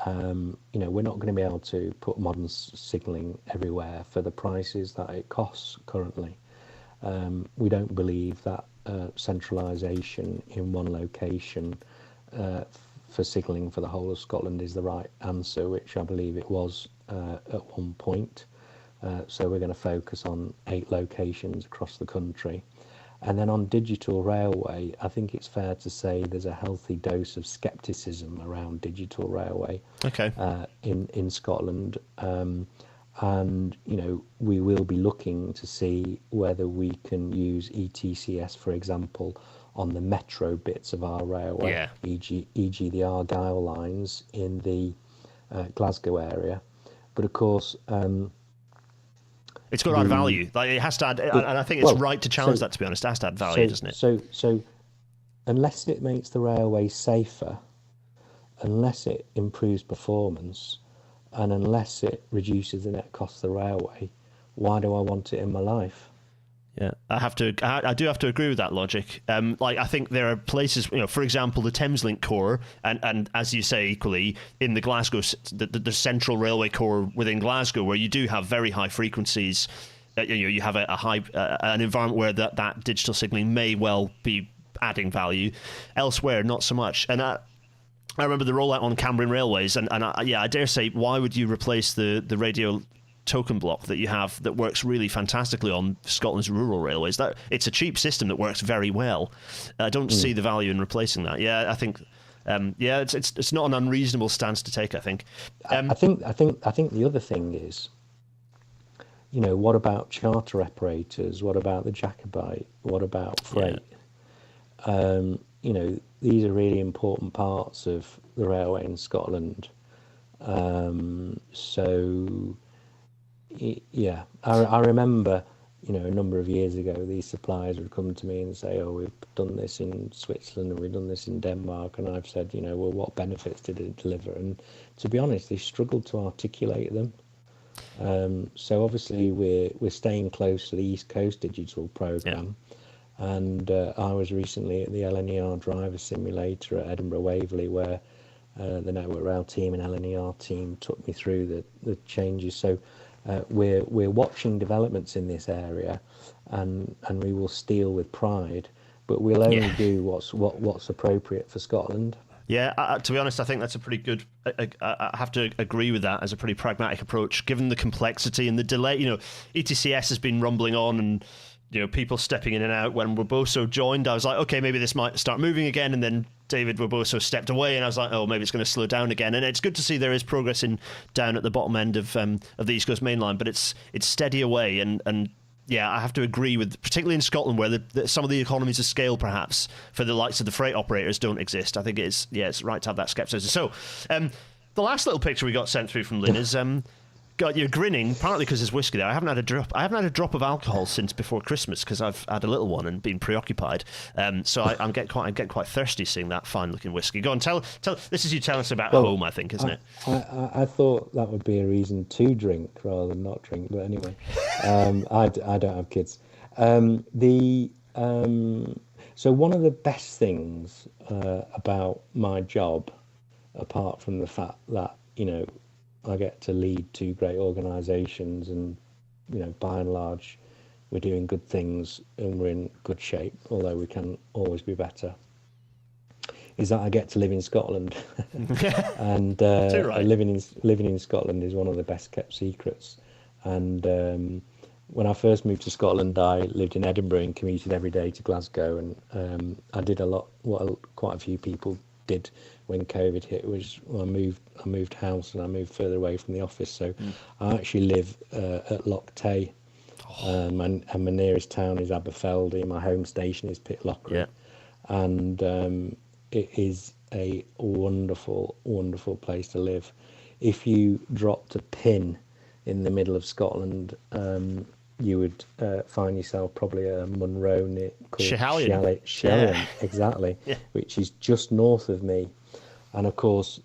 we're not going to be able to put modern signalling everywhere for the prices that it costs currently. We don't believe that centralisation in one location for signalling for the whole of Scotland is the right answer, which I believe it was at one point. So we're going to focus on 8 locations across the country. And then on digital railway, I think it's fair to say there's a healthy dose of scepticism around digital railway in Scotland. And, we will be looking to see whether we can use ETCS, for example, on the metro bits of our railway, e.g. the Argyll lines in the Glasgow area. But of course... it's got to add value. Like it has to add, and I think it's right to challenge that. To be honest, it has to add value, doesn't it? So, unless it makes the railway safer, unless it improves performance, and unless it reduces the net cost of the railway, why do I want it in my life? Yeah, I do have to agree with that logic. I think there are places, for example, the Thameslink core, and as you say, equally in the Glasgow, the central railway core within Glasgow, where you do have very high frequencies. You have a high an environment where that digital signalling may well be adding value. Elsewhere, not so much. And I remember the rollout on Cambrian railways, and I dare say, why would you replace the radio token block that you have that works really fantastically on Scotland's rural railways? That it's a cheap system that works very well. I don't see the value in replacing that. Yeah, I think it's not an unreasonable stance to take. I think. I think the other thing is what about charter operators? What about the Jacobite? What about freight? These are really important parts of the railway in Scotland. I remember, a number of years ago, these suppliers would come to me and say, "Oh, we've done this in Switzerland and we've done this in Denmark," and I've said, well, what benefits did it deliver? And to be honest, they struggled to articulate them. So obviously we're staying close to the East Coast Digital Programme. And I was recently at the LNER driver simulator at Edinburgh Waverley, where the Network Rail team and LNER team took me through the changes. So we're watching developments in this area, and we will steal with pride, but we'll only do what's appropriate for Scotland. Yeah, to be honest, I think that's a pretty good. I have to agree with that as a pretty pragmatic approach, given the complexity and the delay. ETCS has been rumbling on, and people stepping in and out. When Roboso joined, I was like, okay, maybe this might start moving again, and then David Roboso stepped away, and I was like, oh, maybe it's going to slow down again. And it's good to see there is progress down at the bottom end of the East Coast Main Line, but it's steady away, and yeah, I have to agree with, particularly in Scotland, where some of the economies of scale, perhaps, for the likes of the freight operators don't exist. I think it's right to have that skepticism. So, the last little picture we got sent through from Lynn is, God, you're grinning, partly because there's whiskey there. I haven't had a drop of alcohol since before Christmas because I've had a little one and been preoccupied. So I'm getting quite thirsty seeing that fine-looking whiskey. Go on, tell. This is you telling us about home, I think, isn't it? I thought that would be a reason to drink rather than not drink. But anyway, I don't have kids. So one of the best things about my job, apart from the fact that I get to lead two great organisations, and by and large we're doing good things and we're in good shape, although we can always be better, is that I get to live in Scotland. And right. living in Scotland is one of the best kept secrets. And when I first moved to Scotland, I lived in Edinburgh and commuted every day to Glasgow, and I did a lot what quite a few people did when COVID hit, was I moved house and I moved further away from the office. So I actually live at Loch Tay, and my nearest town is Aberfeldy. My home station is Pitlochry, and it is a wonderful, wonderful place to live. If you dropped a pin in the middle of Scotland, you would find yourself probably a Munro called Schiehallion, exactly, which is just north of me. And of course,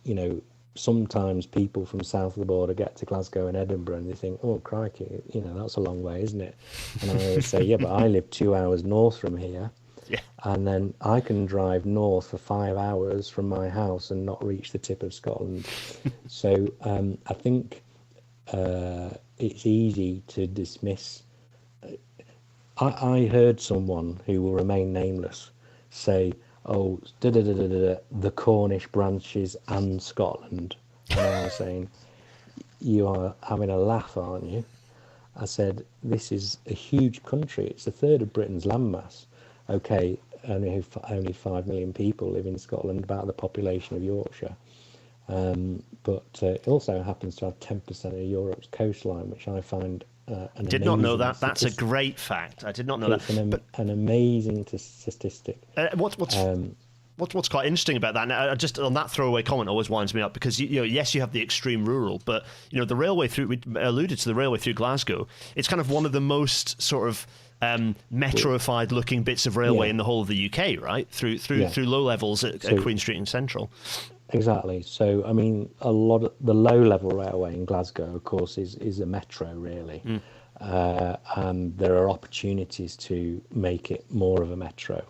sometimes people from south of the border get to Glasgow and Edinburgh and they think, oh, crikey, that's a long way, isn't it? And I always say, yeah, but I live 2 hours north from here. Yeah. And then I can drive north for 5 hours from my house and not reach the tip of Scotland. So I think it's easy to dismiss. I heard someone who will remain nameless say, oh, the Cornish branches and Scotland. And I was saying, you are having a laugh, aren't you? I said, this is a huge country. It's a third of Britain's landmass. Okay, only 5 million people live in Scotland, about the population of Yorkshire. But it also happens to have 10% of Europe's coastline, which I find did not know that. That's a great fact. I did not know that. An amazing statistic. What's quite interesting about that, now, just on that throwaway comment, always winds me up, because yes, you have the extreme rural, but the railway through, we alluded to the railway through Glasgow. It's kind of one of the most sort of metroified looking bits of railway in the whole of the UK, right? Through low levels at Queen Street and Central. Exactly. So, I mean, a lot of the low-level railway in Glasgow, of course, is a metro, really. And there are opportunities to make it more of a metro.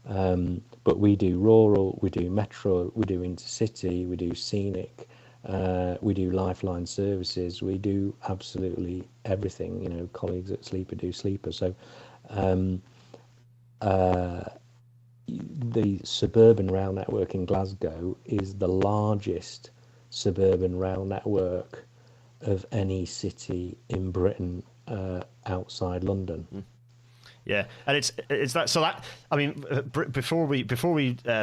But we do rural, we do metro, we do intercity, we do scenic, we do lifeline services, we do absolutely everything. Colleagues at Sleeper do Sleeper. So, the suburban rail network in Glasgow is the largest suburban rail network of any city in Britain outside London. Yeah, and it's that. So that, I mean, before we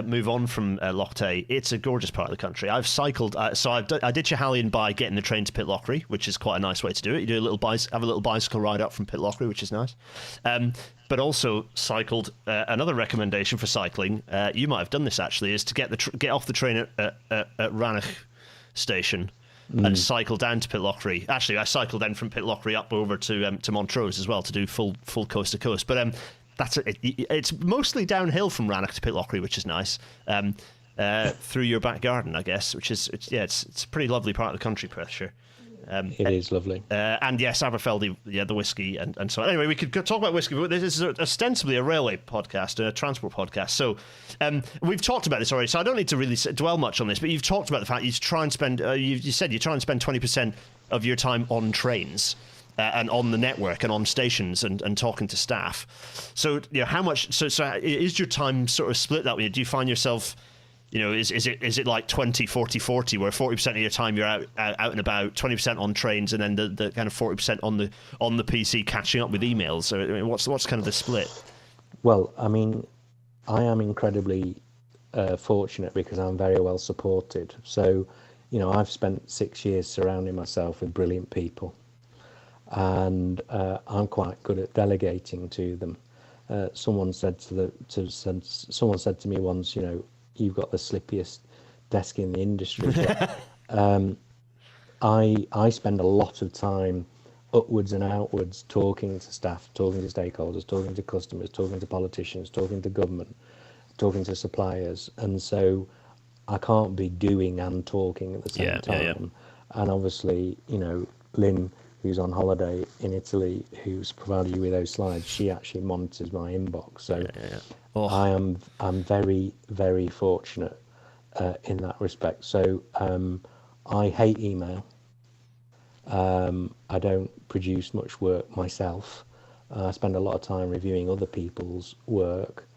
move on from Loch Tay, it's a gorgeous part of the country. I've cycled, so I did Chehallion by getting the train to Pitlochry, which is quite a nice way to do it. You do have a little bicycle ride up from Pitlochry, which is nice. But also cycled. Another recommendation for cycling, you might have done this actually, is to get off the train at Rannoch station. And cycle down to Pitlochry. Actually, I cycled then from Pitlochry up over to Montrose as well to do full coast to coast. But it's mostly downhill from Rannoch to Pitlochry, which is nice. Through your back garden, I guess, which is it's a pretty lovely part of the country, for sure. It is lovely. And yes, Aberfeldy, the whiskey and so on. Anyway, we could talk about whiskey, but this is ostensibly a railway podcast, a transport podcast. So we've talked about this already, so I don't need to really dwell much on this, but you've talked about the fact you try and spend, you said you try and spend 20% of your time on trains and on the network and on stations and talking to staff. So, how much, so is your time sort of split that way? Do you find yourself... is it like 20, 40, 40, where 40% of your time you're out and about, 20% on trains, and then the kind of 40% on the PC catching up with emails? So, I mean, what's kind of the split? Well, I mean, I am incredibly fortunate because I'm very well supported. So, I've spent 6 years surrounding myself with brilliant people, and I'm quite good at delegating to them. Someone said to me once, you've got the slippiest desk in the industry. I spend a lot of time upwards and outwards talking to staff, talking to stakeholders, talking to customers, talking to politicians, talking to government, talking to suppliers. And so I can't be doing and talking at the same time. Yeah. And obviously, Lynn, who's on holiday in Italy, who's provided you with those slides, she actually monitors my inbox. So Oh. I'm very, very fortunate in that respect. So I hate email. I don't produce much work myself. I spend a lot of time reviewing other people's work,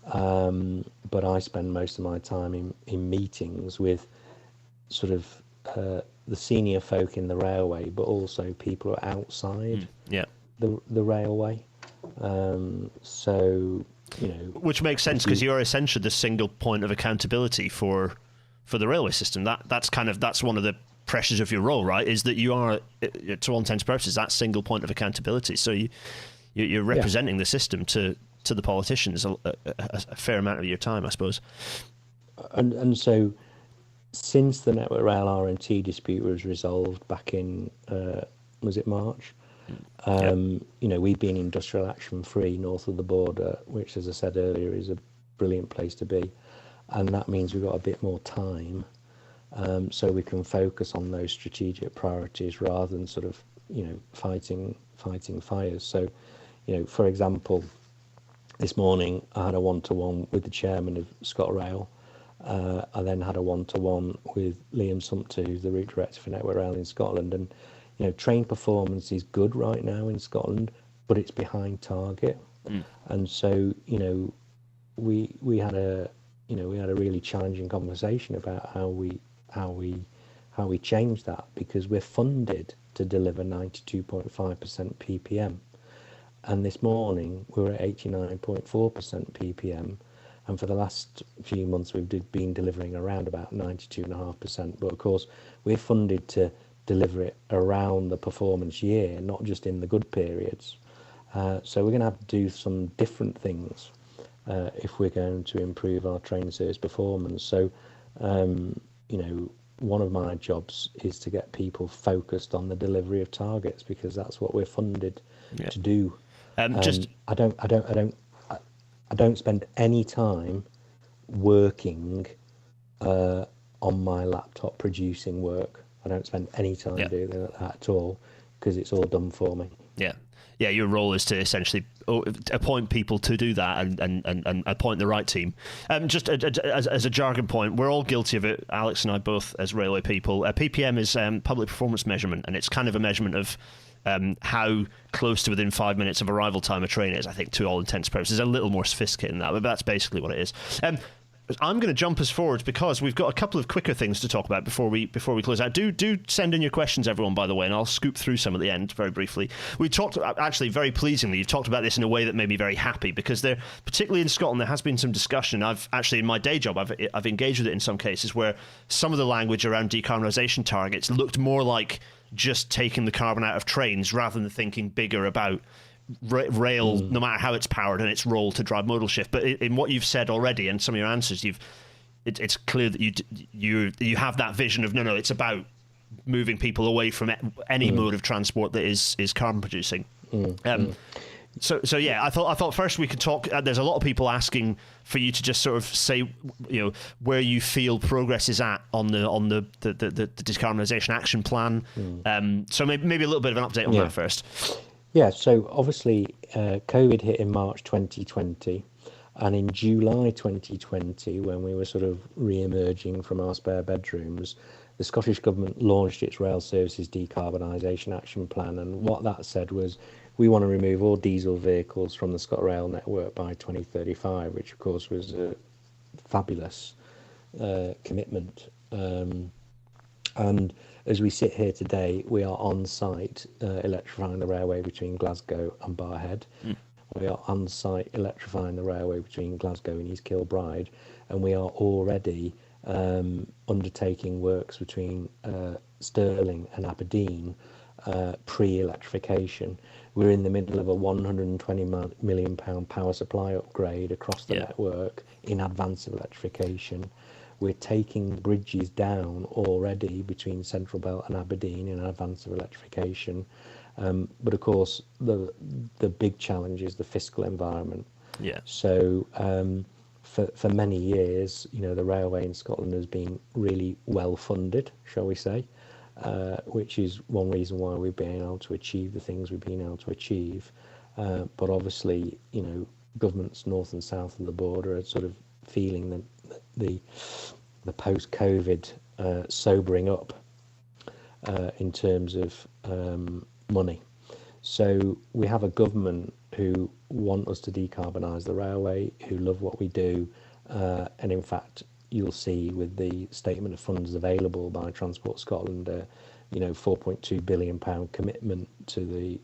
but I spend most of my time in meetings with sort of the senior folk in the railway, but also people outside the railway. Which makes sense because you're essentially the single point of accountability for the railway system. That's one of the pressures of your role, right? Is that you are, to all intents and purposes, that single point of accountability. So you're representing the system to the politicians a fair amount of your time, I suppose. And so, since the Network Rail RMT dispute was resolved back in was it March? We've been industrial action free north of the border, which, as I said earlier, is a brilliant place to be, and that means we've got a bit more time, so we can focus on those strategic priorities rather than sort of fighting fires. So, for example, this morning I had a one-to-one with the chairman of ScotRail. I then had a one-to-one with Liam Sumpter, who's the route director for Network Rail in Scotland, and train performance is good right now in Scotland, but it's behind target. And so we had a really challenging conversation about how we change that, because we're funded to deliver 92.5% ppm, and this morning we were at 89.4% ppm, and for the last few months we've been delivering around about 92.5%. But of course we're funded to deliver it around the performance year, not just in the good periods. So we're going to have to do some different things if we're going to improve our train service performance. So, one of my jobs is to get people focused on the delivery of targets, because that's what we're funded to do. I don't spend any time working on my laptop producing work. I don't spend any time doing that at all, because it's all done for me. Yeah, your role is to essentially appoint people to do that and appoint the right team. Just as a jargon point, we're all guilty of it, Alex and I both, as railway people. PPM is public performance measurement, and it's kind of a measurement of how close to within 5 minutes of arrival time a train is, I think, to all intents and purposes. It's a little more sophisticated than that, but that's basically what it is. I'm going to jump us forward because we've got a couple of quicker things to talk about before we close out. Do send in your questions, everyone, by the way, and I'll scoop through some at the end very briefly. We talked, actually, very pleasingly, you've talked about this in a way that made me very happy, because there, particularly in Scotland, there has been some discussion. I've actually, in my day job, I've engaged with it in some cases where some of the language around decarbonisation targets looked more like just taking the carbon out of trains rather than thinking bigger about rail, no matter how it's powered, and its role to drive modal shift. But in what you've said already and some of your answers, it's clear that you have that vision of no, it's about moving people away from any mode of transport that is carbon producing. So yeah, I thought first we could talk. There's a lot of people asking for you to just sort of say, where you feel progress is at on the decarbonisation action plan. So maybe a little bit of an update on that first. Yeah, so obviously COVID hit in March 2020, and in July 2020, when we were sort of re-emerging from our spare bedrooms, the Scottish Government launched its Rail Services Decarbonisation Action Plan, and what that said was we want to remove all diesel vehicles from the ScotRail network by 2035, which of course was a fabulous commitment. And as we sit here today, we are on site electrifying the railway between Glasgow and Barrhead. We are on site electrifying the railway between Glasgow and East Kilbride, and we are already undertaking works between Stirling and Aberdeen pre-electrification. We're in the middle of a £120 million power supply upgrade across the network in advance of electrification. We're taking bridges down already between Central Belt and Aberdeen in advance of electrification. But of course, the big challenge is the fiscal environment. So for many years, the railway in Scotland has been really well funded, shall we say, which is one reason why we've been able to achieve the things we've been able to achieve. But obviously, governments north and south of the border are sort of feeling that the post-COVID sobering up in terms of money. So we have a government who want us to decarbonise the railway, who love what we do, and in fact you'll see with the statement of funds available by Transport Scotland, £4.2 billion commitment to the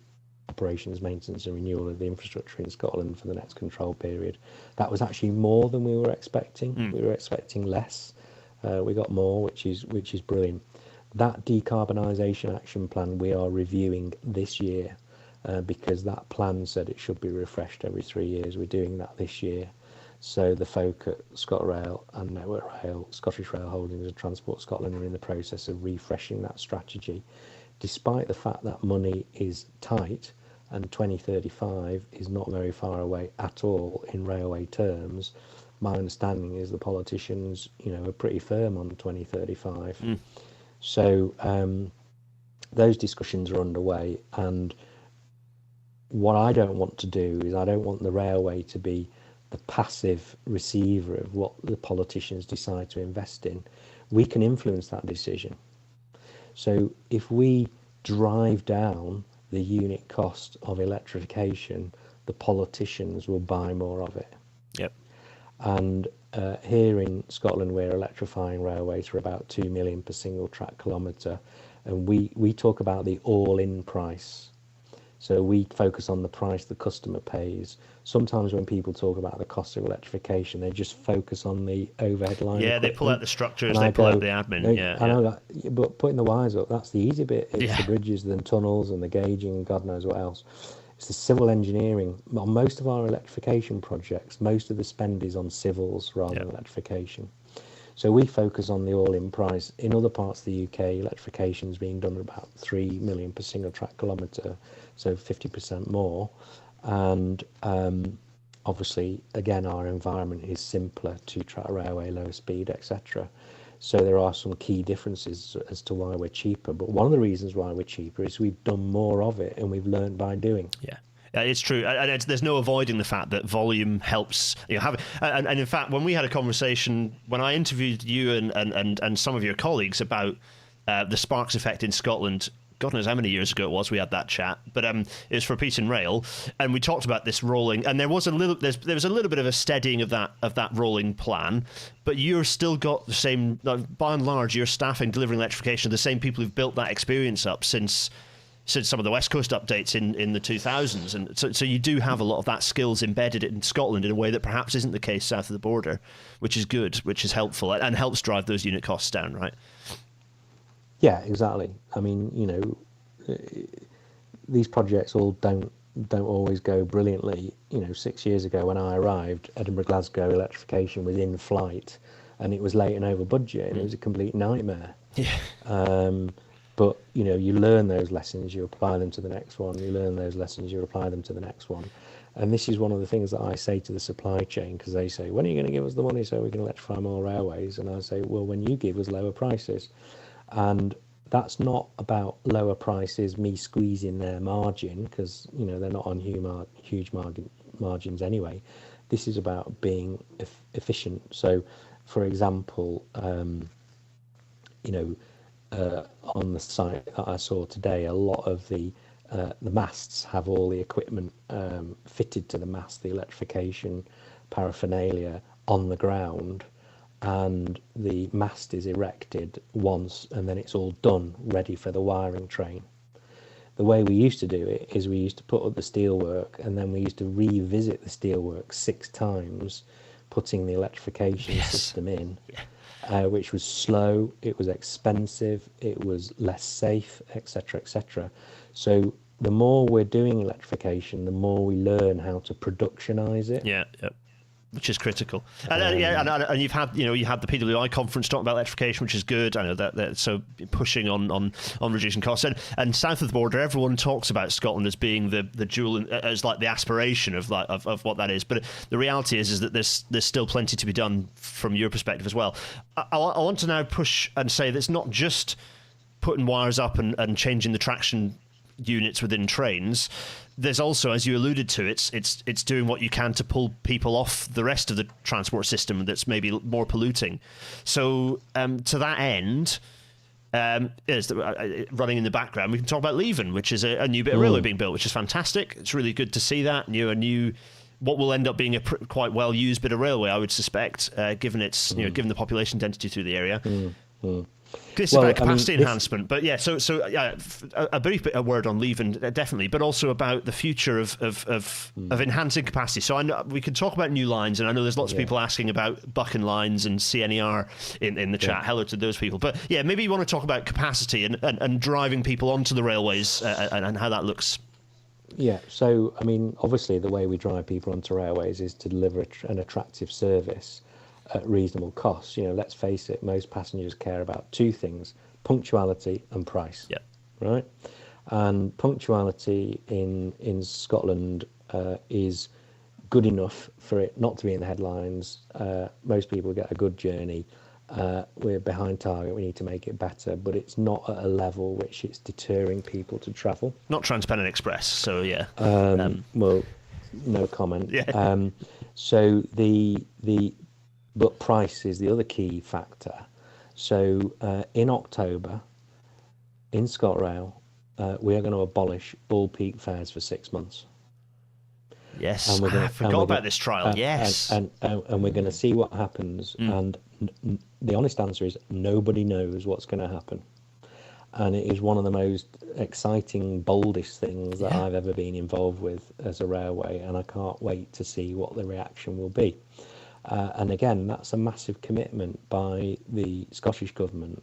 operations, maintenance and renewal of the infrastructure in Scotland for the next control period. That was actually more than we were expecting. We were expecting less. We got more, which is brilliant. That decarbonisation action plan we are reviewing this year because that plan said it should be refreshed every 3 years. We're doing that this year. So the folk at ScotRail and Network Rail, Scottish Rail Holdings and Transport Scotland are in the process of refreshing that strategy. Despite the fact that money is tight and 2035 is not very far away at all in railway terms, my understanding is the politicians, are pretty firm on 2035. So those discussions are underway, and what I don't want to do is I don't want the railway to be the passive receiver of what the politicians decide to invest in. We can influence that decision. So if we drive down the unit cost of electrification, the politicians will buy more of it. And here in Scotland, we're electrifying railways for about 2 million per single track kilometre, and we talk about the all-in price. So we focus on the price the customer pays. Sometimes when people talk about the cost of electrification, they just focus on the overhead line. They pull out the structures, they pull out the admin. I know that, but putting the wires up, that's the easy bit. It's the bridges, the tunnels, and the gauging, and God knows what else. It's the civil engineering. On most of our electrification projects, most of the spend is on civils rather than electrification. So we focus on the all-in price. In other parts of the UK, electrification is being done at about 3 million per single track kilometre, so 50% more. And obviously, again, our environment is simpler, two-track railway, lower speed, etc. So there are some key differences as to why we're cheaper. But one of the reasons why we're cheaper is we've done more of it and we've learned by doing. It's true, and there's no avoiding the fact that volume helps. And in fact, when we had a conversation, when I interviewed you and some of your colleagues about the Sparks effect in Scotland God knows how many years ago it was we had that chat, but it was for Peace and Rail, and we talked about this rolling, and there was a little bit of a steadying of that rolling plan, but you're still got the same, by and large, your staffing delivering electrification are the same people who've built that experience up since some of the West Coast updates in the 2000s, and so you do have a lot of that skills embedded in Scotland in a way that perhaps isn't the case south of the border, which is good, which is helpful, and helps drive those unit costs down, right? Yeah, exactly. I mean, these projects all don't always go brilliantly. 6 years ago when I arrived, Edinburgh Glasgow electrification was in flight, and it was late and over budget, and it was a complete nightmare. Yeah. But you learn those lessons, you apply them to the next one. You learn those lessons, you apply them to the next one. And this is one of the things that I say to the supply chain, because they say, when are you going to give us the money so we can electrify more railways? And I say, well, when you give us lower prices. And that's not about lower prices, me squeezing their margin, because they're not on huge margins anyway. This is about being efficient. So, for example, on the site that I saw today, a lot of the masts have all the equipment fitted to the mast, the electrification paraphernalia on the ground, and the mast is erected once and then it's all done, ready for the wiring train. The way we used to do it is we used to put up the steelwork, and then we used to revisit the steelwork 6 times, putting the electrification system in, which was slow, it was expensive, it was less safe, etc., etc. So the more we're doing electrification, the more we learn how to productionize it. Yeah. Which is critical, and you've had you had the PWI conference talking about electrification, which is good. I know that so pushing on reducing costs, and south of the border, everyone talks about Scotland as being the jewel, as like the aspiration of what that is. But the reality is that there's still plenty to be done from your perspective as well. I want to now push and say that it's not just putting wires up and changing the traction units within trains. There's also, as you alluded to, it's doing what you can to pull people off the rest of the transport system that's maybe more polluting. So to that end, running in the background, we can talk about Leven, which is a new bit of railway being built, which is fantastic. It's really good to see that new what will end up being a quite well used bit of railway, I would suspect, given its given the population density through the area. This is about capacity enhancement, but a brief bit of word on Leven, definitely, but also about the future of enhancing capacity. So I know we can talk about new lines, and I know there's lots of people asking about Buchan lines and CNER in the chat. Hello to those people. But maybe you want to talk about capacity and driving people onto the railways and how that looks. Yeah, so I mean, obviously the way we drive people onto railways is to deliver an attractive service at reasonable costs. Let's face it, most passengers care about 2 things: punctuality and price. Yeah. Right? And punctuality in Scotland is good enough for it not to be in the headlines. Most people get a good journey. We're behind target, we need to make it better, but it's not at a level which it's deterring people to travel. Not Transpennine Express, so yeah. Well, no comment. Yeah. So but price is the other key factor. So in October, in ScotRail, we are going to abolish all peak fares for 6 months. Yes, I forgot about this trial. Yes. And we're going to see what happens. And the honest answer is nobody knows what's going to happen. And it is one of the most exciting, boldest things that I've ever been involved with as a railway. And I can't wait to see what the reaction will be. And again, that's a massive commitment by the Scottish Government.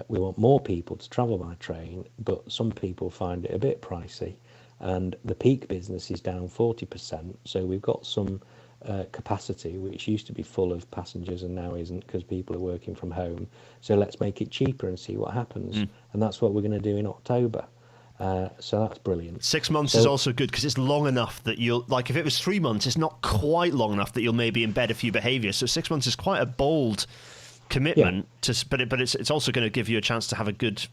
We want more people to travel by train, but some people find it a bit pricey. And the peak business is down 40%. So we've got some capacity, which used to be full of passengers and now isn't because people are working from home. So let's make it cheaper and see what happens. And that's what we're going to do in October. So that's brilliant. 6 months is also good because it's long enough that you'll, like if it was 3 months, it's not quite long enough that you'll maybe embed a few behaviours. So 6 months is quite a bold commitment, but it's also going to give you a chance to have a good,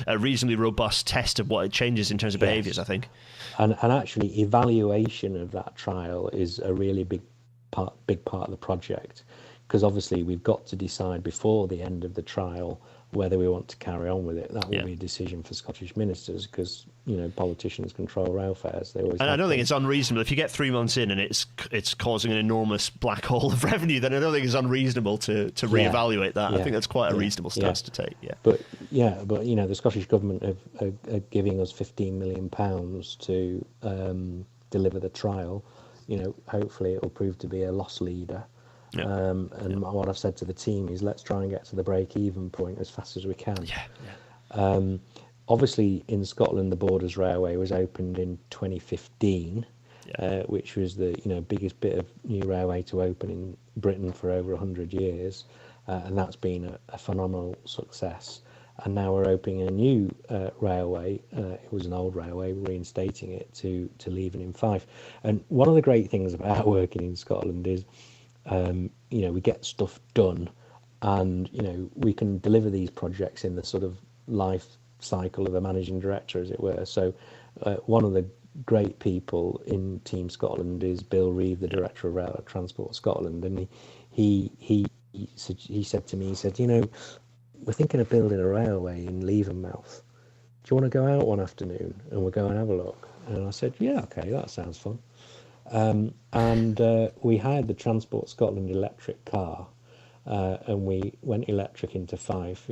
a reasonably robust test of what it changes in terms of behaviours, I think. And actually evaluation of that trial is a really big part of the project, because obviously we've got to decide before the end of the trial whether we want to carry on with it. That will be a decision for Scottish ministers, because politicians control rail fares. They always. And I don't think it's unreasonable if you get 3 months in and it's causing an enormous black hole of revenue. Then I don't think it's unreasonable to reevaluate that. I think that's quite a reasonable stance to take. But the Scottish government are giving us £15 million to deliver the trial. Hopefully it will prove to be a loss leader. What I've said to the team is, let's try and get to the break-even point as fast as we can. Obviously, in Scotland, the Borders Railway was opened in 2015, which was the biggest bit of new railway to open in Britain for over 100 years, and that's been a phenomenal success. And now we're opening a new railway. It was an old railway, reinstating it to Leven in Fife. And one of the great things about working in Scotland is, we get stuff done, and we can deliver these projects in the sort of life cycle of a managing director, as it were. So one of the great people in Team Scotland is Bill Reeve, the director of Rail Transport Scotland, and he said to me, he said, we're thinking of building a railway in Levenmouth. Do you want to go out one afternoon and we'll go and have a look? And I said, yeah, okay, that sounds fun. And we hired the Transport Scotland electric car, and we went electric into Fife,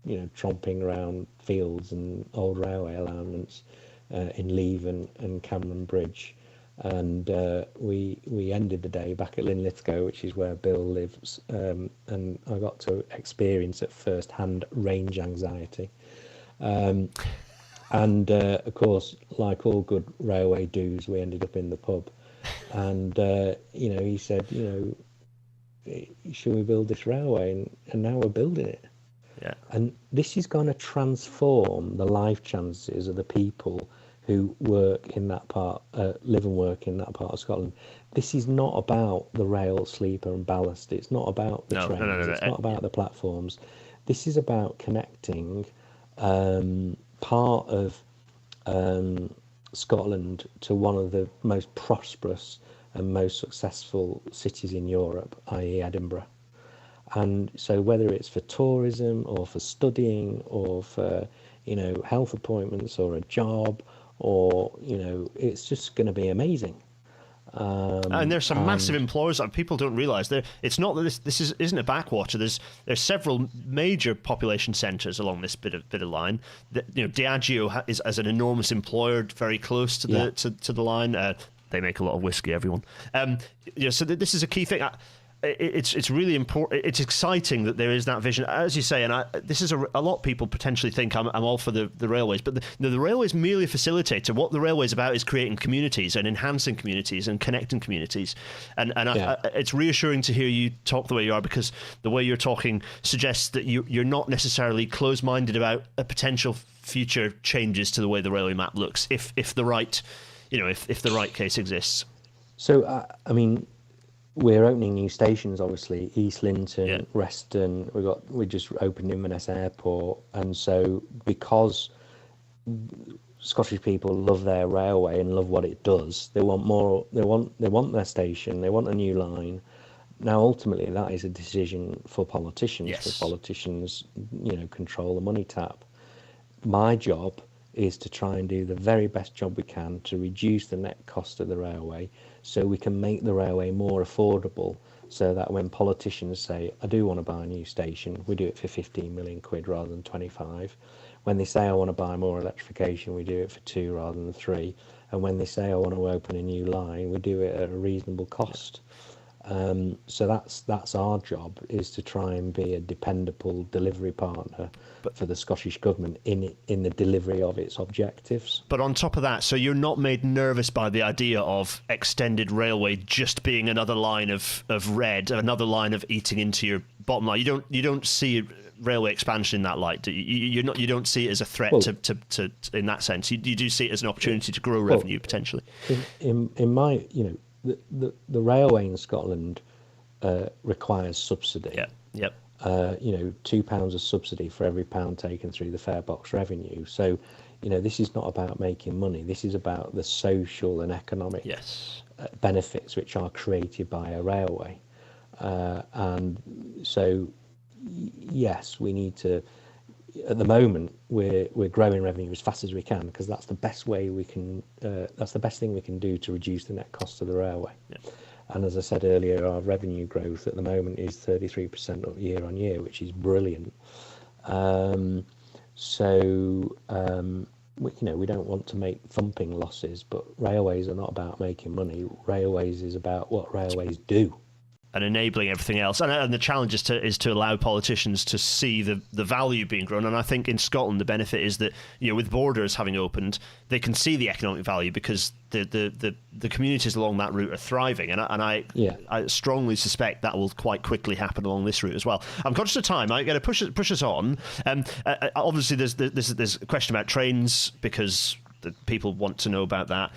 tromping around fields and old railway alignments in Leven and Cameron Bridge. And we ended the day back at Linlithgow, which is where Bill lives, and I got to experience at first hand range anxiety. And of course, like all good railway do's, we ended up in the pub. And he said, should we build this railway? And now we're building it. Yeah. And this is going to transform the life chances of the people who work in that part, live and work in that part of Scotland. This is not about the rail, sleeper and ballast. It's not about the trains. No. It's not about the platforms. This is about connecting part of Scotland to one of the most prosperous and most successful cities in Europe, i.e. Edinburgh. And so whether it's for tourism or for studying or for, health appointments or a job, or, it's just going to be amazing. And there's some massive employers that people don't realise. It's not that this isn't a backwater. There's several major population centres along this bit of line. Diageo is as an enormous employer, very close to the to the line. They make a lot of whiskey. Everyone. So this is a key thing. It's really important. It's exciting that there is that vision, as you say, and this is a lot of people potentially think I'm all for the railways, but the railways merely facilitate. So what the railway is about is creating communities and enhancing communities and connecting communities, and it's reassuring to hear you talk the way you are, because the way you're talking suggests that you're not necessarily closed-minded about a potential future changes to the way the railway map looks if the right if the right case exists. So we're opening new stations, obviously, East Linton, Reston. We just opened Inverness Airport, and so because Scottish people love their railway and love what it does, they want more. They want their station. They want a new line. Now, ultimately, that is a decision for politicians. Yes. For politicians, control the money tap. My job is to try and do the very best job we can to reduce the net cost of the railway, so we can make the railway more affordable, so that when politicians say, I do want to buy a new station, we do it for 15 million quid rather than 25. When they say I want to buy more electrification, we do it for 2 rather than 3. And when they say I want to open a new line, we do it at a reasonable cost. So that's our job, is to try and be a dependable delivery partner for the Scottish Government in the delivery of its objectives. But on top of that, so you're not made nervous by the idea of extended railway just being another line of red, another line of eating into your bottom line. You don't see railway expansion in that light. You don't see it as a threat to in that sense. You do see it as an opportunity to grow revenue potentially. In my The railway in Scotland requires subsidy. Yep. £2 of subsidy for every pound taken through the fare box revenue. So, this is not about making money. This is about the social and economic benefits which are created by a railway. And so, yes, we need to. At the moment, we're growing revenue as fast as we can because that's the best way we can. That's the best thing we can do to reduce the net cost of the railway. Yeah. And as I said earlier, our revenue growth at the moment is 33% up year on year, which is brilliant. We don't want to make thumping losses, but railways are not about making money. Railways is about what railways do. And enabling everything else. And the challenge is to allow politicians to see the value being grown. And I think in Scotland, the benefit is that, with borders having opened, they can see the economic value because the communities along that route are thriving. And I strongly suspect that will quite quickly happen along this route as well. I'm conscious of time. I'm going to push us on. Obviously, there's a question about trains because people want to know about that.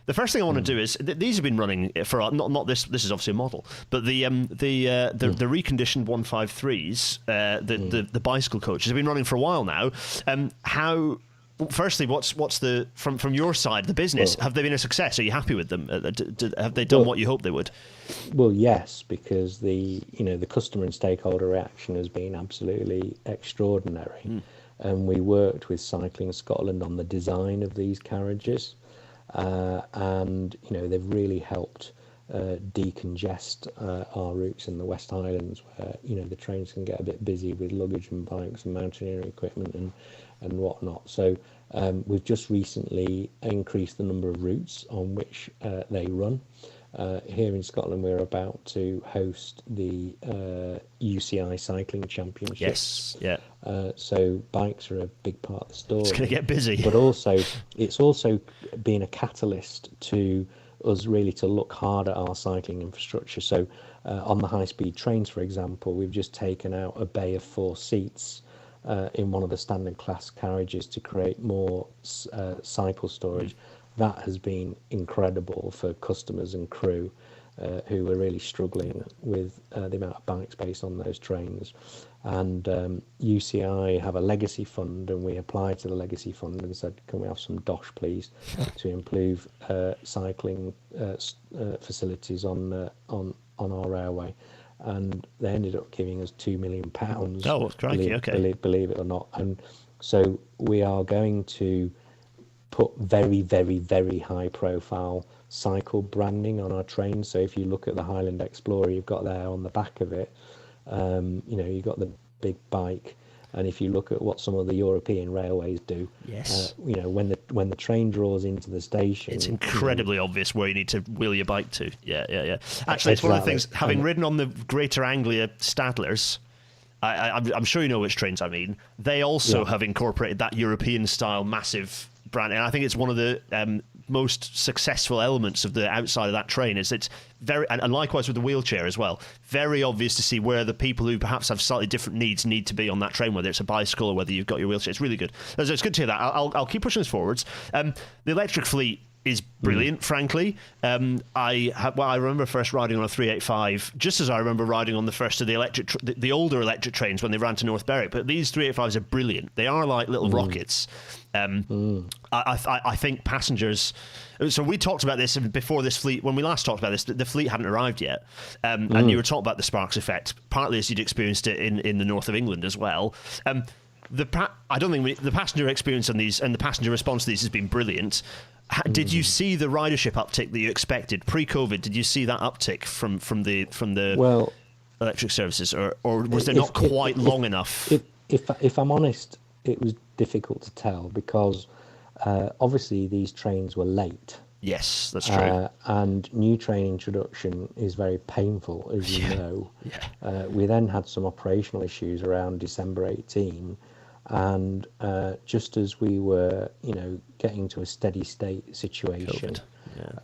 The first thing I want to do is these have been running for not this. This is obviously a model, but the reconditioned 153s, the bicycle coaches have been running for a while now. Firstly, what's the from your side the business? Have they been a success? Are you happy with them? Have they done what you hoped they would? Well, yes, because the customer and stakeholder reaction has been absolutely extraordinary. And we worked with Cycling Scotland on the design of these carriages, and they've really helped decongest our routes in the West Highlands, where the trains can get a bit busy with luggage and bikes and mountaineering equipment and whatnot. So we've just recently increased the number of routes on which they run. Here in Scotland, we're about to host the UCI Cycling Championships. Yes, yeah. So bikes are a big part of the story. It's going to get busy. But also, it's also been a catalyst to us really to look hard at our cycling infrastructure. So on the high-speed trains, for example, we've just taken out a bay of 4 seats in one of the standard class carriages to create more cycle storage. That has been incredible for customers and crew who are really struggling with the amount of bike space on those trains. And UCI have a legacy fund, and we applied to the legacy fund and said, can we have some dosh, please, to improve cycling facilities on our railway. And they ended up giving us £2 million. Oh, crikey, okay. Believe it or not. And so we are going to put very, very, very high profile cycle branding on our trains. So if you look at the Highland Explorer, you've got there on the back of it, you've got the big bike. And if you look at what some of the European railways do, yes, when the train draws into the station, it's incredibly obvious where you need to wheel your bike to. Yeah. Actually, it's one of the things. Having ridden on the Greater Anglia Stadlers, I'm sure you know which trains I mean. They also have incorporated that European style massive branding. And I think it's one of the most successful elements of the outside of that train is it's very, and likewise with the wheelchair as well, very obvious to see where the people who perhaps have slightly different needs need to be on that train, whether it's a bicycle or whether you've got your wheelchair. It's really good. So it's good to hear that. I'll keep pushing this forwards. The electric fleet is brilliant, frankly. I remember first riding on a 385, just as I remember riding on the first of the older electric trains when they ran to North Berwick. But these 385s are brilliant. They are like little rockets. I think passengers. So we talked about this before this fleet. When we last talked about this, the fleet hadn't arrived yet, and you were talking about the Sparks effect, partly as you'd experienced it in the north of England as well. I don't think the passenger experience on these and the passenger response to these has been brilliant. Did you see the ridership uptick that you expected pre-COVID? Did you see that uptick from the electric services, or was there not quite long enough? If I'm honest, it was difficult to tell because obviously these trains were late. Yes, that's true. And new train introduction is very painful, as you know. Yeah. We then had some operational issues around December 18. And just as we were, getting to a steady state situation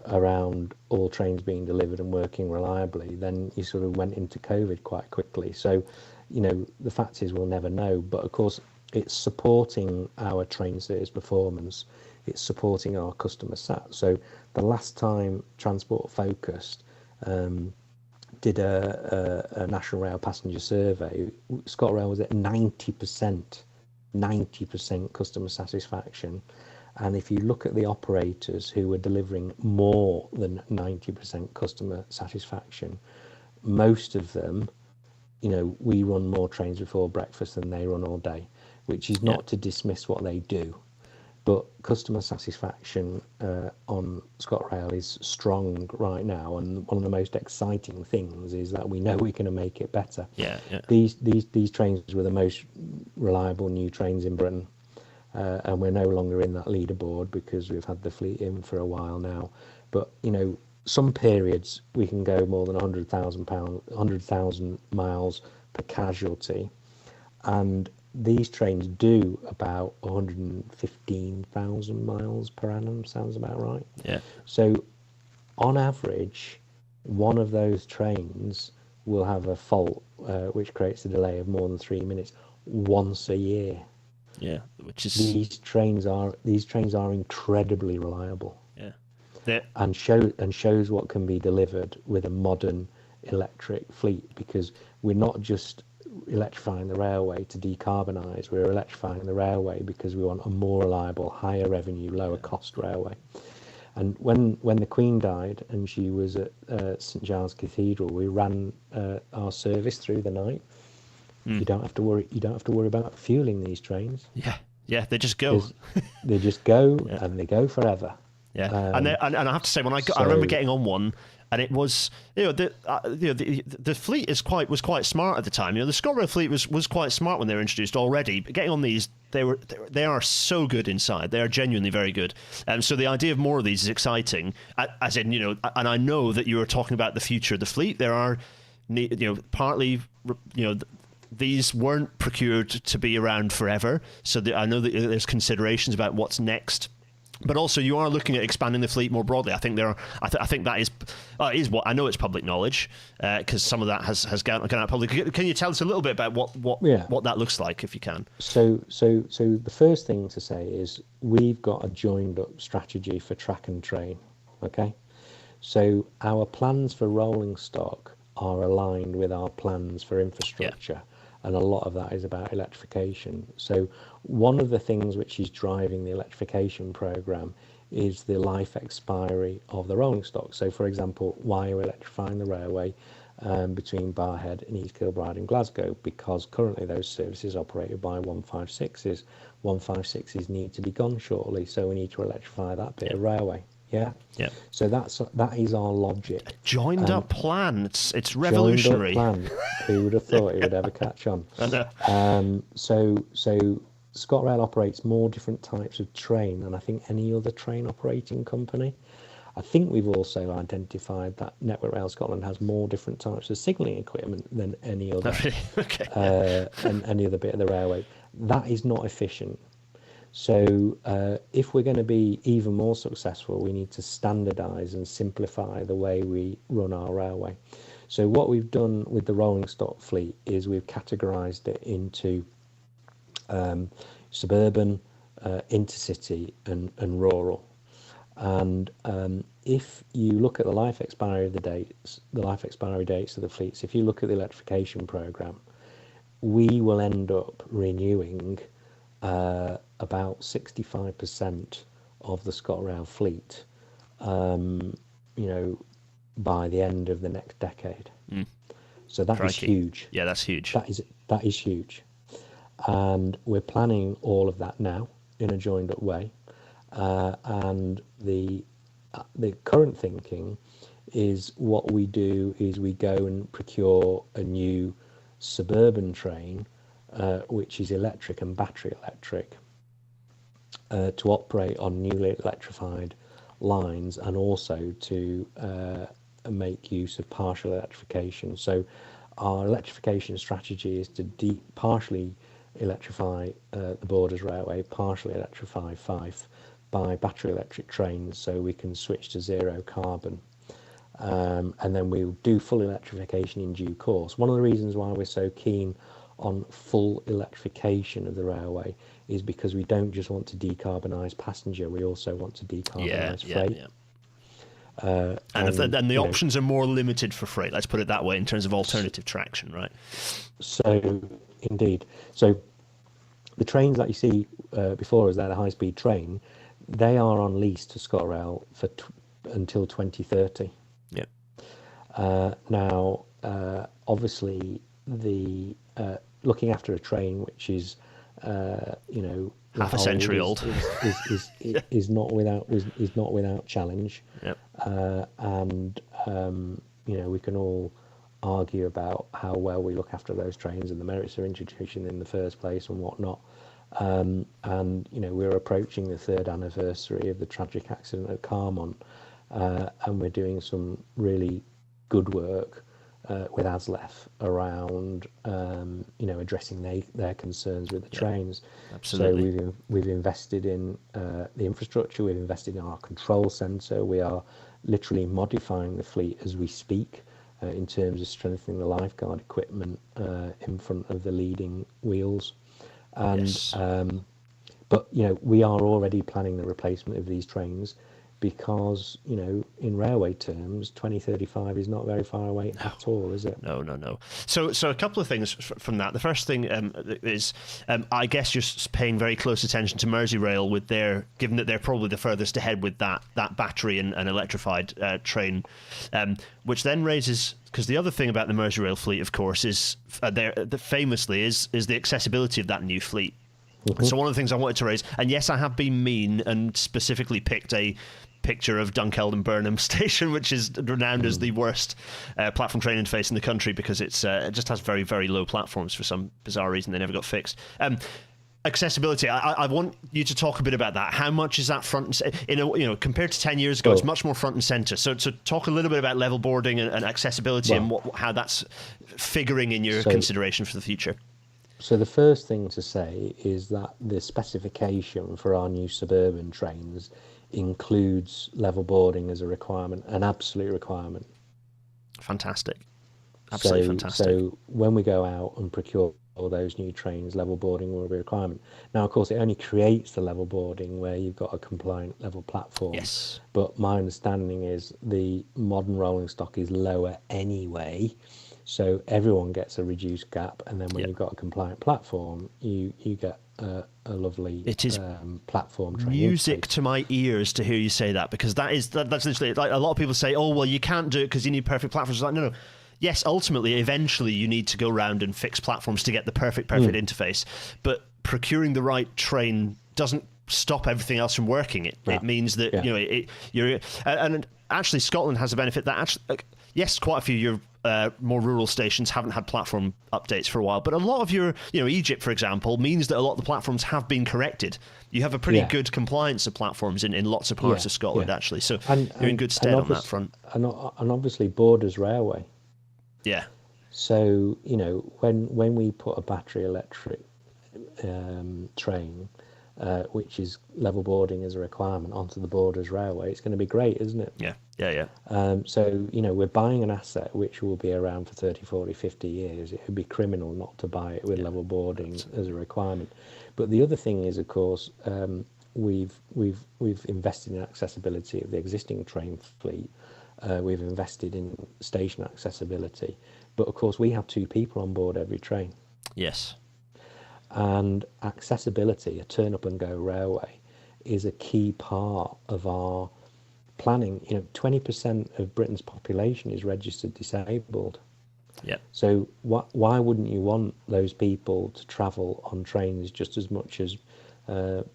around all trains being delivered and working reliably, then you sort of went into COVID quite quickly. So, the fact is we'll never know. But of course, it's supporting our train service performance. It's supporting our customer sat. So the last time Transport Focused did a National Rail passenger survey, ScotRail was at 90% customer satisfaction. And if you look at the operators who were delivering more than 90% customer satisfaction, most of them we run more trains before breakfast than they run all day, which is not to dismiss what they do, but customer satisfaction on ScotRail is strong right now, and one of the most exciting things is that we know we're going to make it better. These trains were the most reliable new trains in Britain, and we're no longer in that leaderboard because we've had the fleet in for a while now. But some periods we can go more than 100,000 miles per casualty, and these trains do about 115,000 miles per annum. Sounds about right. Yeah. So on average, one of those trains will have a fault which creates a delay of more than 3 minutes once a year. Yeah, which is these trains are incredibly reliable. Yeah. And shows what can be delivered with a modern electric fleet, because we're not just electrifying the railway to decarbonise, we're electrifying the railway because we want a more reliable, higher revenue, lower cost railway. And when the Queen died and she was at St Giles Cathedral, we ran our service through the night. You don't have to worry about fueling these trains. Yeah, they just go. They just go, and they go forever. Yeah, and I have to say, when I remember getting on one, and it was the fleet was quite smart at the time. The ScotRail fleet was quite smart when they were introduced already. But getting on these, they are so good inside. They are genuinely very good. So the idea of more of these is exciting. As in, and I know that you were talking about the future of the fleet. There are, partly, these weren't procured to be around forever. So I know that there's considerations about what's next. But also, you are looking at expanding the fleet more broadly. I think I think that is what I know. It's public knowledge because some of that has gone out public. Can you tell us a little bit about what that looks like, if you can? So the first thing to say is we've got a joined up strategy for track and train. Okay, so our plans for rolling stock are aligned with our plans for infrastructure. Yeah. And a lot of that is about electrification. So one of the things which is driving the electrification program is the life expiry of the rolling stock. So, for example, why are we electrifying the railway between Barhead and East Kilbride and Glasgow? Because currently those services are operated by 156s. 156s need to be gone shortly, so we need to electrify that bit of railway. Yeah. Yeah. So that is our logic. A joined up plan. It's revolutionary. Joined up plan. Who would have thought it would ever catch on? So ScotRail operates more different types of train than I think any other train operating company. I think we've also identified that Network Rail Scotland has more different types of signalling equipment than any other and any other bit of the railway. That is not efficient. So if we're going to be even more successful, we need to standardise and simplify the way we run our railway. So what we've done with the rolling stock fleet is we've categorised it into suburban, intercity and rural. And if you look at the life expiry dates of the fleets, if you look at the electrification programme, we will end up renewing about 65% of the ScotRail fleet, by the end of the next decade. So that is huge. Yeah, that's huge. That is huge, and we're planning all of that now in a joined up way. And the current thinking is what we do is we go and procure a new suburban train, which is electric and battery electric, to operate on newly electrified lines, and also to make use of partial electrification. So our electrification strategy is to partially electrify the Borders Railway, partially electrify Fife by battery electric trains, so we can switch to zero carbon. And then we'll do full electrification in due course. One of the reasons why we're so keen on full electrification of the railway is because we don't just want to decarbonise passenger, we also want to decarbonise freight. And the options are more limited for freight, let's put it that way, in terms of alternative traction, right? So, indeed. So the trains that you see before us, they're a high-speed train, they are on lease to ScotRail for until 2030. Yeah. Now, obviously, the looking after a train which is half a century old is not without challenge. Yep. And we can all argue about how well we look after those trains and the merits of introduction in the first place and whatnot. And we're approaching the 3rd anniversary of the tragic accident at Carmont, and we're doing some really good work with ASLEF around addressing their concerns with the trains. Absolutely. So we've invested in the infrastructure, we've invested in our control centre, we are literally modifying the fleet as we speak in terms of strengthening the lifeguard equipment in front of the leading wheels. And Yes. but we are already planning the replacement of these trains, because in railway terms 2035 is not very far away at all, is it? No. So a couple of things from that. The first thing is I guess you're paying very close attention to Merseyrail with given that they're probably the furthest ahead with that battery and electrified train, which then raises, because the other thing about the Merseyrail fleet, of course, is famously is the accessibility of that new fleet. Mm-hmm. So one of the things I wanted to raise, and yes, I have been mean and specifically picked a picture of Dunkeld and Burnham Station, which is renowned as the worst platform train interface in the country, because it just has very, very low platforms for some bizarre reason. They never got fixed. Accessibility. I want you to talk a bit about that. How much is that front and compared to 10 years ago? It's much more front and center. So talk a little bit about level boarding and accessibility, and how that's figuring in your consideration for the future. So the first thing to say is that the specification for our new suburban trains includes level boarding as a requirement, an absolute requirement. Fantastic. Absolutely fantastic. So when we go out and procure all those new trains, level boarding will be a requirement. Now, of course, it only creates the level boarding where you've got a compliant level platform. Yes. But my understanding is the modern rolling stock is lower anyway. So everyone gets a reduced gap, and then when you've got a compliant platform, you get a lovely platform train. Music to my ears to hear you say that, because that's literally, like, a lot of people say, oh well, you can't do it because you need perfect platforms. It's like, no. Yes, ultimately, eventually, you need to go around and fix platforms to get the perfect interface. But procuring the right train doesn't stop everything else from working. It means that you're and actually Scotland has a benefit that yes, quite a few of your more rural stations haven't had platform updates for a while, but a lot of your, Egypt, for example, means that a lot of the platforms have been corrected. You have a pretty good compliance of platforms in lots of parts of Scotland, actually. So you're in good stead on that front. And obviously Borders Railway. Yeah. So, when we put a battery electric train, which is level boarding as a requirement, onto the Borders Railway, it's going to be great, isn't it? Yeah. So, we're buying an asset which will be around for 30, 40, 50 years. It would be criminal not to buy it with level boarding as a requirement. But the other thing is, of course, we've invested in accessibility of the existing train fleet. We've invested in station accessibility. But, of course, we have 2 people on board every train. Yes. And accessibility, a turn-up-and-go railway, is a key part of our planning. 20% of Britain's population is registered disabled. Yeah. So why wouldn't you want those people to travel on trains just as much as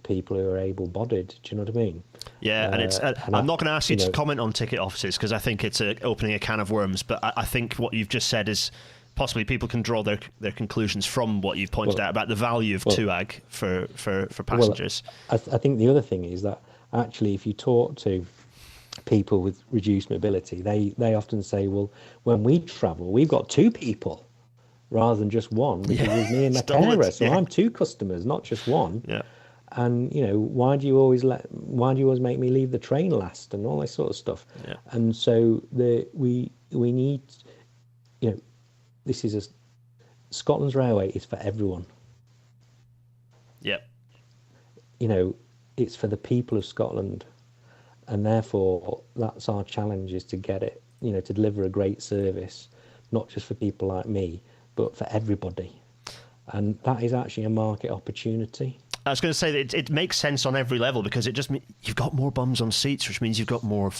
people who are able-bodied? Do you know what I mean? Yeah, and I'm not going to ask you to comment on ticket offices, because I think it's opening a can of worms. But I think what you've just said is possibly people can draw their conclusions from what you've pointed out about the value of TUAG for passengers. I think the other thing is that actually, if you talk to people with reduced mobility, they often say, well, when we travel, we've got 2 people rather than just one, because there's me and my carer, so I'm 2 customers, not just one. Yeah. And why do you always make me leave the train last, and all this sort of stuff? Yeah. And so we need, this is Scotland's railway is for everyone. Yeah. It's for the people of Scotland, and therefore that's our challenge, is to get it, to deliver a great service, not just for people like me, but for everybody. And that is actually a market opportunity. I was going to say that it makes sense on every level, because it just means you've got more bums on seats, which means you've got more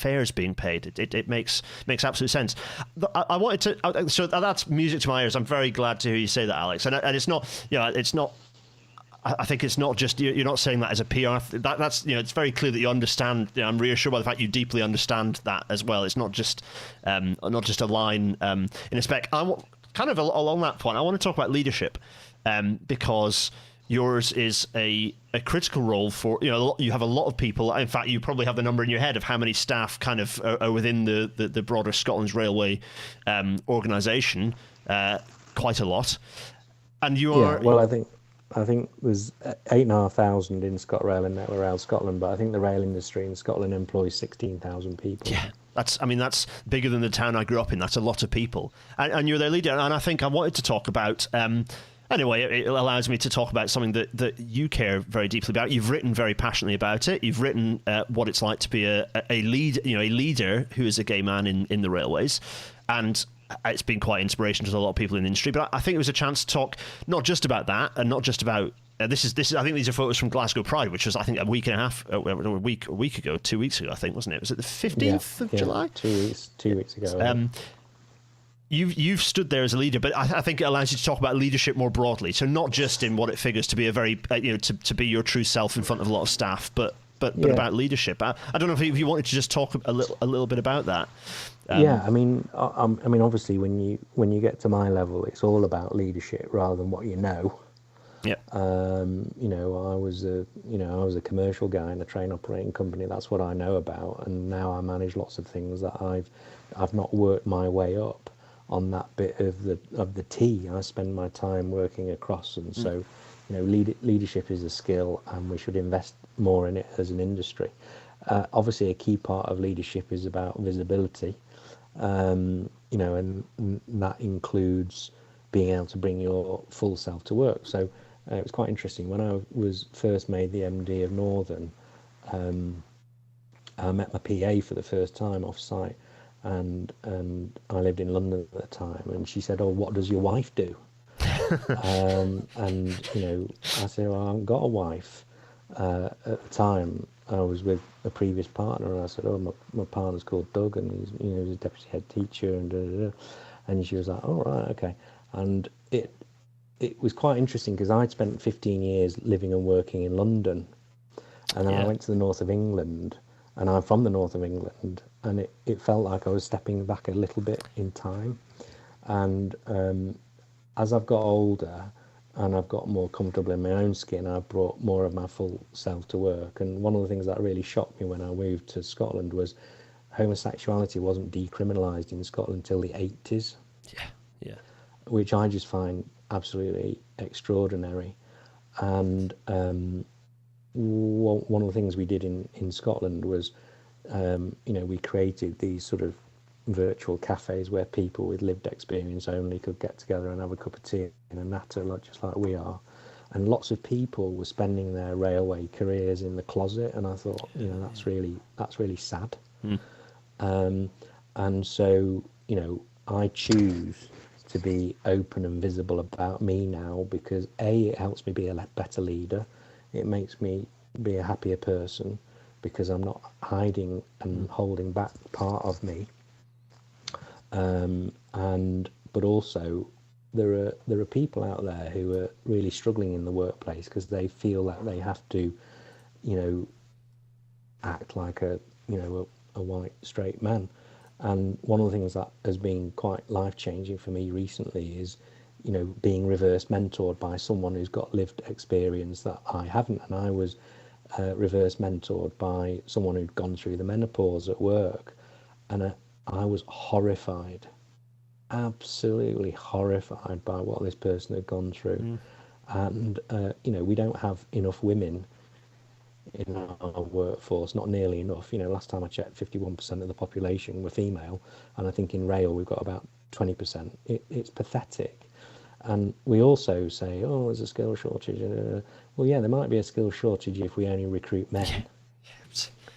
fares being paid. It makes absolute sense. I wanted to, so that's music to my ears. I'm very glad to hear you say that, Alex. And it's not, it's not. I think it's not just you're not saying that as a PR. That's it's very clear that you understand. I'm reassured by the fact you deeply understand that as well. It's not just a line in a spec. Kind of along that point, I want to talk about leadership because yours is a critical role for you have a lot of people. In fact, you probably have the number in your head of how many staff kind of are within the broader Scotland's Railway organisation. Quite a lot, and you are. Well, I think there's 8,500 in ScotRail and Network Rail Scotland, but I think the rail industry in Scotland employs 16,000 people. Yeah, that's bigger than the town I grew up in. That's a lot of people, and you're their leader. And I think I wanted to talk about. Anyway, it allows me to talk about something that you care very deeply about. You've written very passionately about it. You've written what it's like to be a leader who is a gay man in the railways, and it's been quite inspirational to a lot of people in the industry. But I think it was a chance to talk not just about that and not just about this is. I think these are photos from Glasgow Pride, which was I think a week ago, 2 weeks ago, I think, wasn't it? Was it the 15th of July? 2 weeks ago. You've stood there as a leader, but I think it allows you to talk about leadership more broadly. So not just in what it figures to be a very to be your true self in front of a lot of staff, but about leadership. I don't know if you wanted to just talk a little bit about that. I mean, obviously, when you get to my level, it's all about leadership rather than what you know. Yeah. I was a commercial guy in a train operating company. That's what I know about, and now I manage lots of things that I've not worked my way up on that bit of the T. I spend my time working across, and so leadership is a skill, and we should invest more in it as an industry. Obviously, a key part of leadership is about visibility, and that includes being able to bring your full self to work. So it was quite interesting when I was first made the MD of Northern. I met my PA for the first time off site, and I lived in London at the time, and she said, "Oh, what does your wife do?" And I said, "Well, I haven't got a wife." At the time, I was with a previous partner, and I said, "Oh, my partner's called Doug, and he's a deputy head teacher," and she was like, "Oh, right, okay." And it was quite interesting because I'd spent 15 years living and working in London, and then I went to the north of England, and I'm from the north of England, and it felt like I was stepping back a little bit in time. And as I've got older and I've got more comfortable in my own skin, I brought more of my full self to work. And one of the things that really shocked me when I moved to Scotland was homosexuality wasn't decriminalised in Scotland until the 80s. Yeah. Which I just find absolutely extraordinary. And one of the things we did in Scotland was, we created these sort of virtual cafes where people with lived experience only could get together and have a cup of tea and a natter, just like we are. And lots of people were spending their railway careers in the closet, and I thought, that's really sad. And so, I choose to be open and visible about me now because it helps me be a better leader. It makes me be a happier person because I'm not hiding and holding back part of me. But also there are people out there who are really struggling in the workplace because they feel that they have to, act like a white straight man. And one of the things that has been quite life-changing for me recently is, being reverse mentored by someone who's got lived experience that I haven't. And I was reverse mentored by someone who'd gone through the menopause at work, and I was horrified, absolutely horrified by what this person had gone through. And we don't have enough women in our workforce, not nearly enough. Last time I checked, 51% of the population were female, and I think in rail we've got about 20%. It's pathetic. And we also say, oh, there's a skill shortage. Well, yeah, there might be a skill shortage if we only recruit men.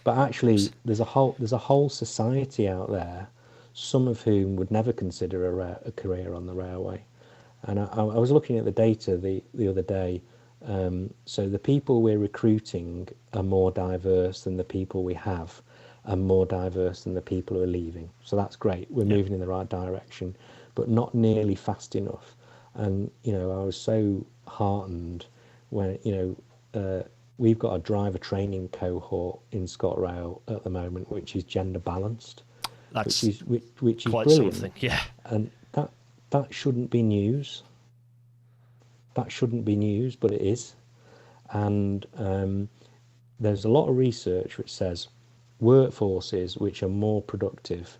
But actually, there's a whole society out there, some of whom would never consider a career on the railway. And I was looking at the data the other day. So the people we're recruiting are more diverse than the people we have. and more diverse than the people who are leaving. So that's great. We're moving in the right direction, but not nearly fast enough. And, you know, I was so heartened when, you know, we've got a driver training cohort in ScotRail at the moment, which is gender balanced, That's which is quite brilliant. something, yeah. And that shouldn't be news. That shouldn't be news, but it is. And there's a lot of research which says workforces which are more productive,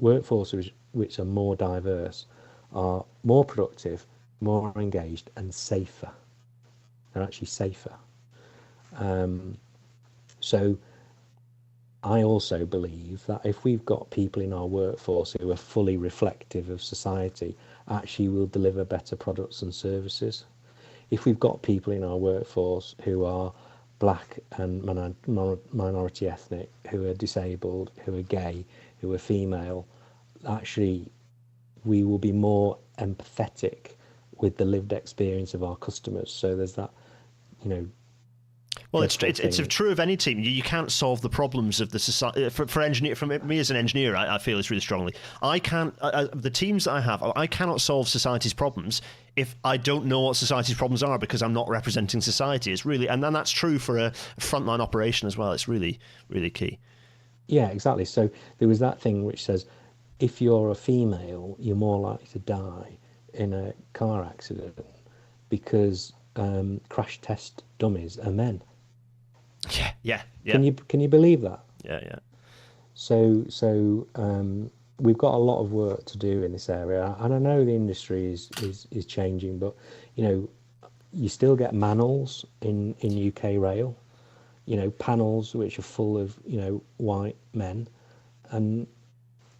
workforces which are more diverse are more productive, more engaged, and safer. They're actually safer. So I also believe that if we've got people in our workforce who are fully reflective of society, actually we'll deliver better products and services. If we've got people in our workforce who are black and minority ethnic, who are disabled, who are gay, who are female, actually we will be more empathetic with the lived experience of our customers. So there's that, you know. Well, it's true of any team. You can't solve the problems of the society. For engineer, from me as an engineer, I feel this really strongly. I can't. The teams that I have, I cannot solve society's problems if I don't know what society's problems are, because I'm not representing society. It's really, and then that's true for a frontline operation as well. It's really, really key. Yeah, exactly. So there was that thing which says, if you're a female, you're more likely to die in a car accident because crash test dummies are men. Yeah. Can you believe that? Yeah. So we've got a lot of work to do in this area, and I know the industry is changing, but you know, you still get manels in UK rail, you know, panels which are full of, you know, white men, and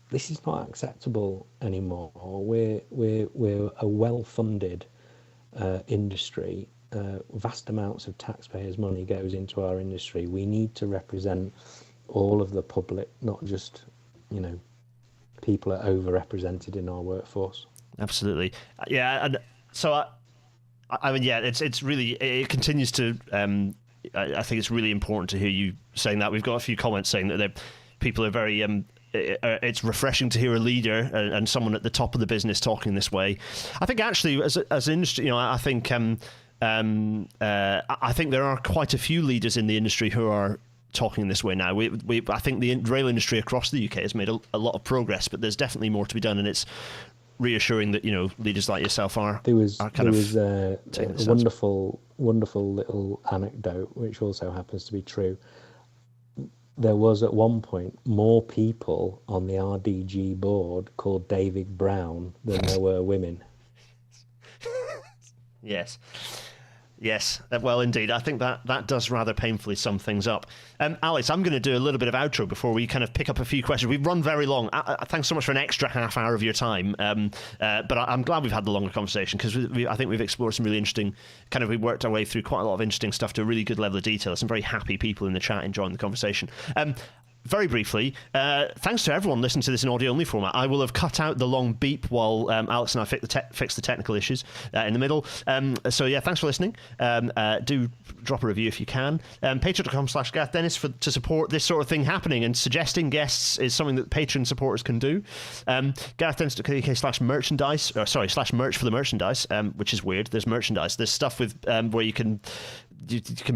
this is not acceptable anymore. We're a well-funded industry. Vast amounts of taxpayers' money goes into our industry. We need to represent all of the public, not just, you know, people are overrepresented in our workforce. Absolutely, yeah. And so I mean, yeah, it's really, it continues to. I think it's really important to hear you saying that. We've got a few comments saying that people are very. It's refreshing to hear a leader and someone at the top of the business talking this way. I think actually, as an industry, you know, I think there are quite a few leaders in the industry who are talking this way now. I think the rail industry across the UK has made a lot of progress, but there's definitely more to be done, and it's reassuring that, you know, leaders like yourself are. There was a wonderful little anecdote, which also happens to be true. There was at one point more people on the RDG board called David Brown than there were women. Yes, well, indeed. I think that does rather painfully sum things up. Alex, I'm going to do a little bit of outro before we kind of pick up a few questions. We've run very long. Thanks so much for an extra half hour of your time. But I'm glad we've had the longer conversation, because I think we've explored some really interesting, we worked our way through quite a lot of interesting stuff to a really good level of detail. Some very happy people in the chat enjoying the conversation. Very briefly, thanks to everyone listening to this in audio-only format. I will have cut out the long beep while Alex and I fix the technical issues in the middle. So yeah, thanks for listening. Do drop a review if you can. Patreon.com/Gareth Dennis to support this sort of thing happening, and suggesting guests is something that Patreon supporters can do. GarethDennis.co.uk/merchandise, /merch for the merchandise, which is weird. There's merchandise. There's stuff with where you can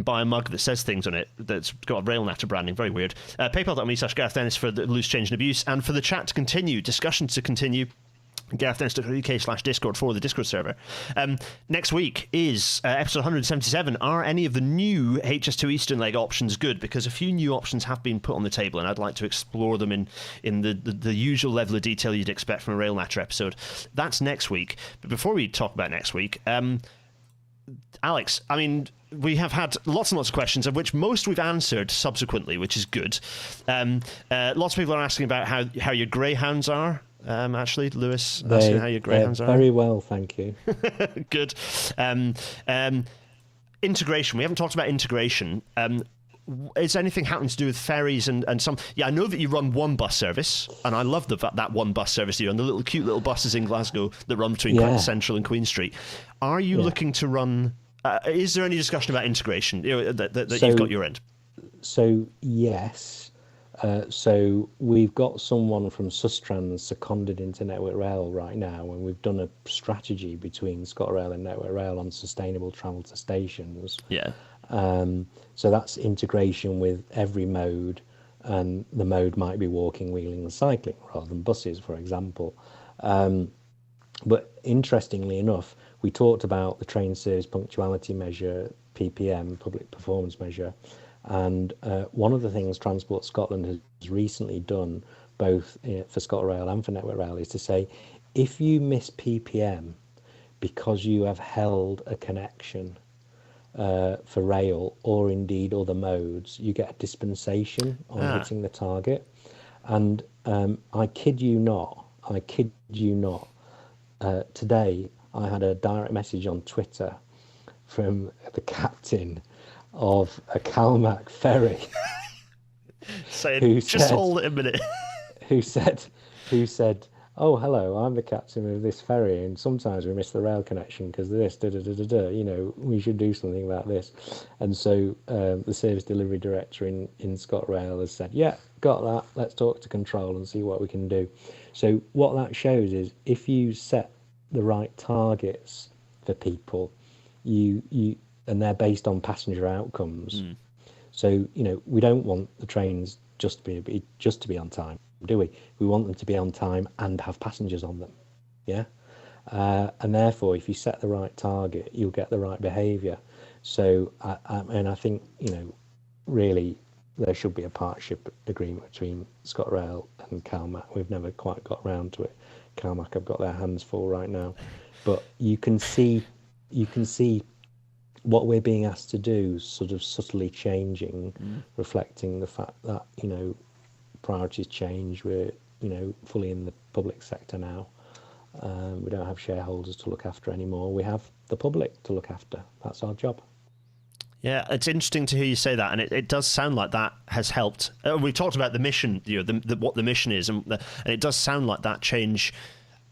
buy a mug that says things on it that's got Rail Natter branding. Very weird. PayPal.me/Gareth Dennis for the loose change and abuse, and for the chat to continue, discussions to continue. GarethDennis.co.uk/Discord for the Discord server. Next week is episode 177. Are any of the new HS2 Eastern leg options good? Because a few new options have been put on the table, and I'd like to explore them in the usual level of detail you'd expect from a Rail Natter episode. That's next week. But before we talk about next week, Alex, I mean, we have had lots and lots of questions, of which most we've answered subsequently, which is good. Lots of people are asking about how your greyhounds are. Actually, Lewis asking how your greyhounds are. Very well, thank you. Good. Integration. We haven't talked about integration. Is anything happening to do with ferries and some? Yeah, I know that you run one bus service, and I love that one bus service you run. The cute little buses in Glasgow that run between Central and Queen Street. Are you looking to run? Is there any discussion about integration that you've got your end? So yes, So we've got someone from Sustrans seconded into Network Rail right now, and we've done a strategy between ScotRail and Network Rail on sustainable travel to stations. Yeah. So that's integration with every mode, and the mode might be walking, wheeling, and cycling rather than buses, for example. But interestingly enough, we talked about the train service punctuality measure, PPM, public performance measure, and one of the things Transport Scotland has recently done, both for ScotRail and for Network Rail, is to say, if you miss PPM because you have held a connection for rail or indeed other modes, you get a dispensation on hitting the target. And I kid you not, today I had a direct message on Twitter from the captain of a Calmac ferry hold it a minute. who said, oh, hello, I'm the captain of this ferry, and sometimes we miss the rail connection because of this, we should do something about this. And so the service delivery director in ScotRail has said, yeah, got that, let's talk to control and see what we can do. So what that shows is, if you set the right targets for people, and they're based on passenger outcomes. So, we don't want the trains just to be on time, do we? We want them to be on time and have passengers on them. Yeah. And therefore, if you set the right target, you'll get the right behaviour. So, I think, really there should be a partnership agreement between ScotRail and Calmac. We've never quite got round to it. Calmac have got their hands full right now, but you can see what we're being asked to do sort of subtly changing, reflecting the fact that priorities change. We're fully in the public sector now. We don't have shareholders to look after anymore. We have the public to look after. That's our job. Yeah, it's interesting to hear you say that, and it does sound like that has helped. We talked about the mission, what the mission is, and it does sound like that change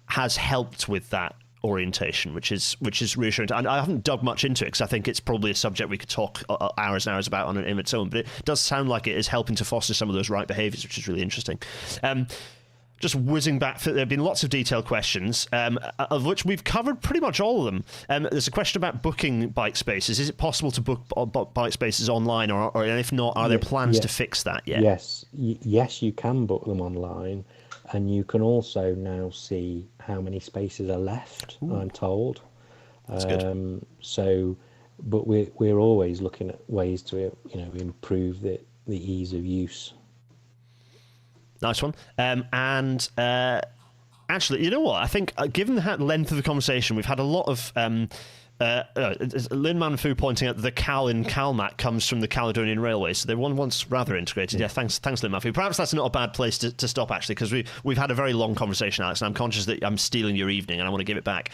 has helped with that orientation, which is reassuring. And I haven't dug much into it because I think it's probably a subject we could talk hours and hours about on its own, but it does sound like it is helping to foster some of those right behaviours, which is really interesting. Just whizzing back, there have been lots of detailed questions, of which we've covered pretty much all of them. There's a question about booking bike spaces. Is it possible to book bike spaces online, or if not, are there plans to fix that yet? Yes, you can book them online, and you can also now see how many spaces are left. Ooh. I'm told. That's good. But we're always looking at ways to improve the ease of use. Nice one. Actually, you know what? I think, given the length of the conversation, we've had a lot of Lynn Manfu pointing out that the Cal in Calmac comes from the Caledonian Railways, so they're once rather integrated. Yeah, thanks, Lynn Manfu. Perhaps that's not a bad place to stop, actually, because we've had a very long conversation, Alex, and I'm conscious that I'm stealing your evening, and I want to give it back.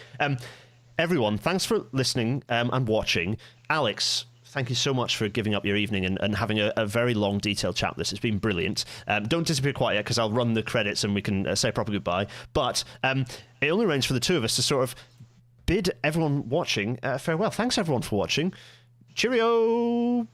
Everyone, thanks for listening and watching. Alex, thank you so much for giving up your evening and having a very long, detailed chat with us. It's been brilliant. Don't disappear quite yet, because I'll run the credits and we can say proper goodbye. But it only remains for the two of us to sort of bid everyone watching farewell. Thanks, everyone, for watching. Cheerio!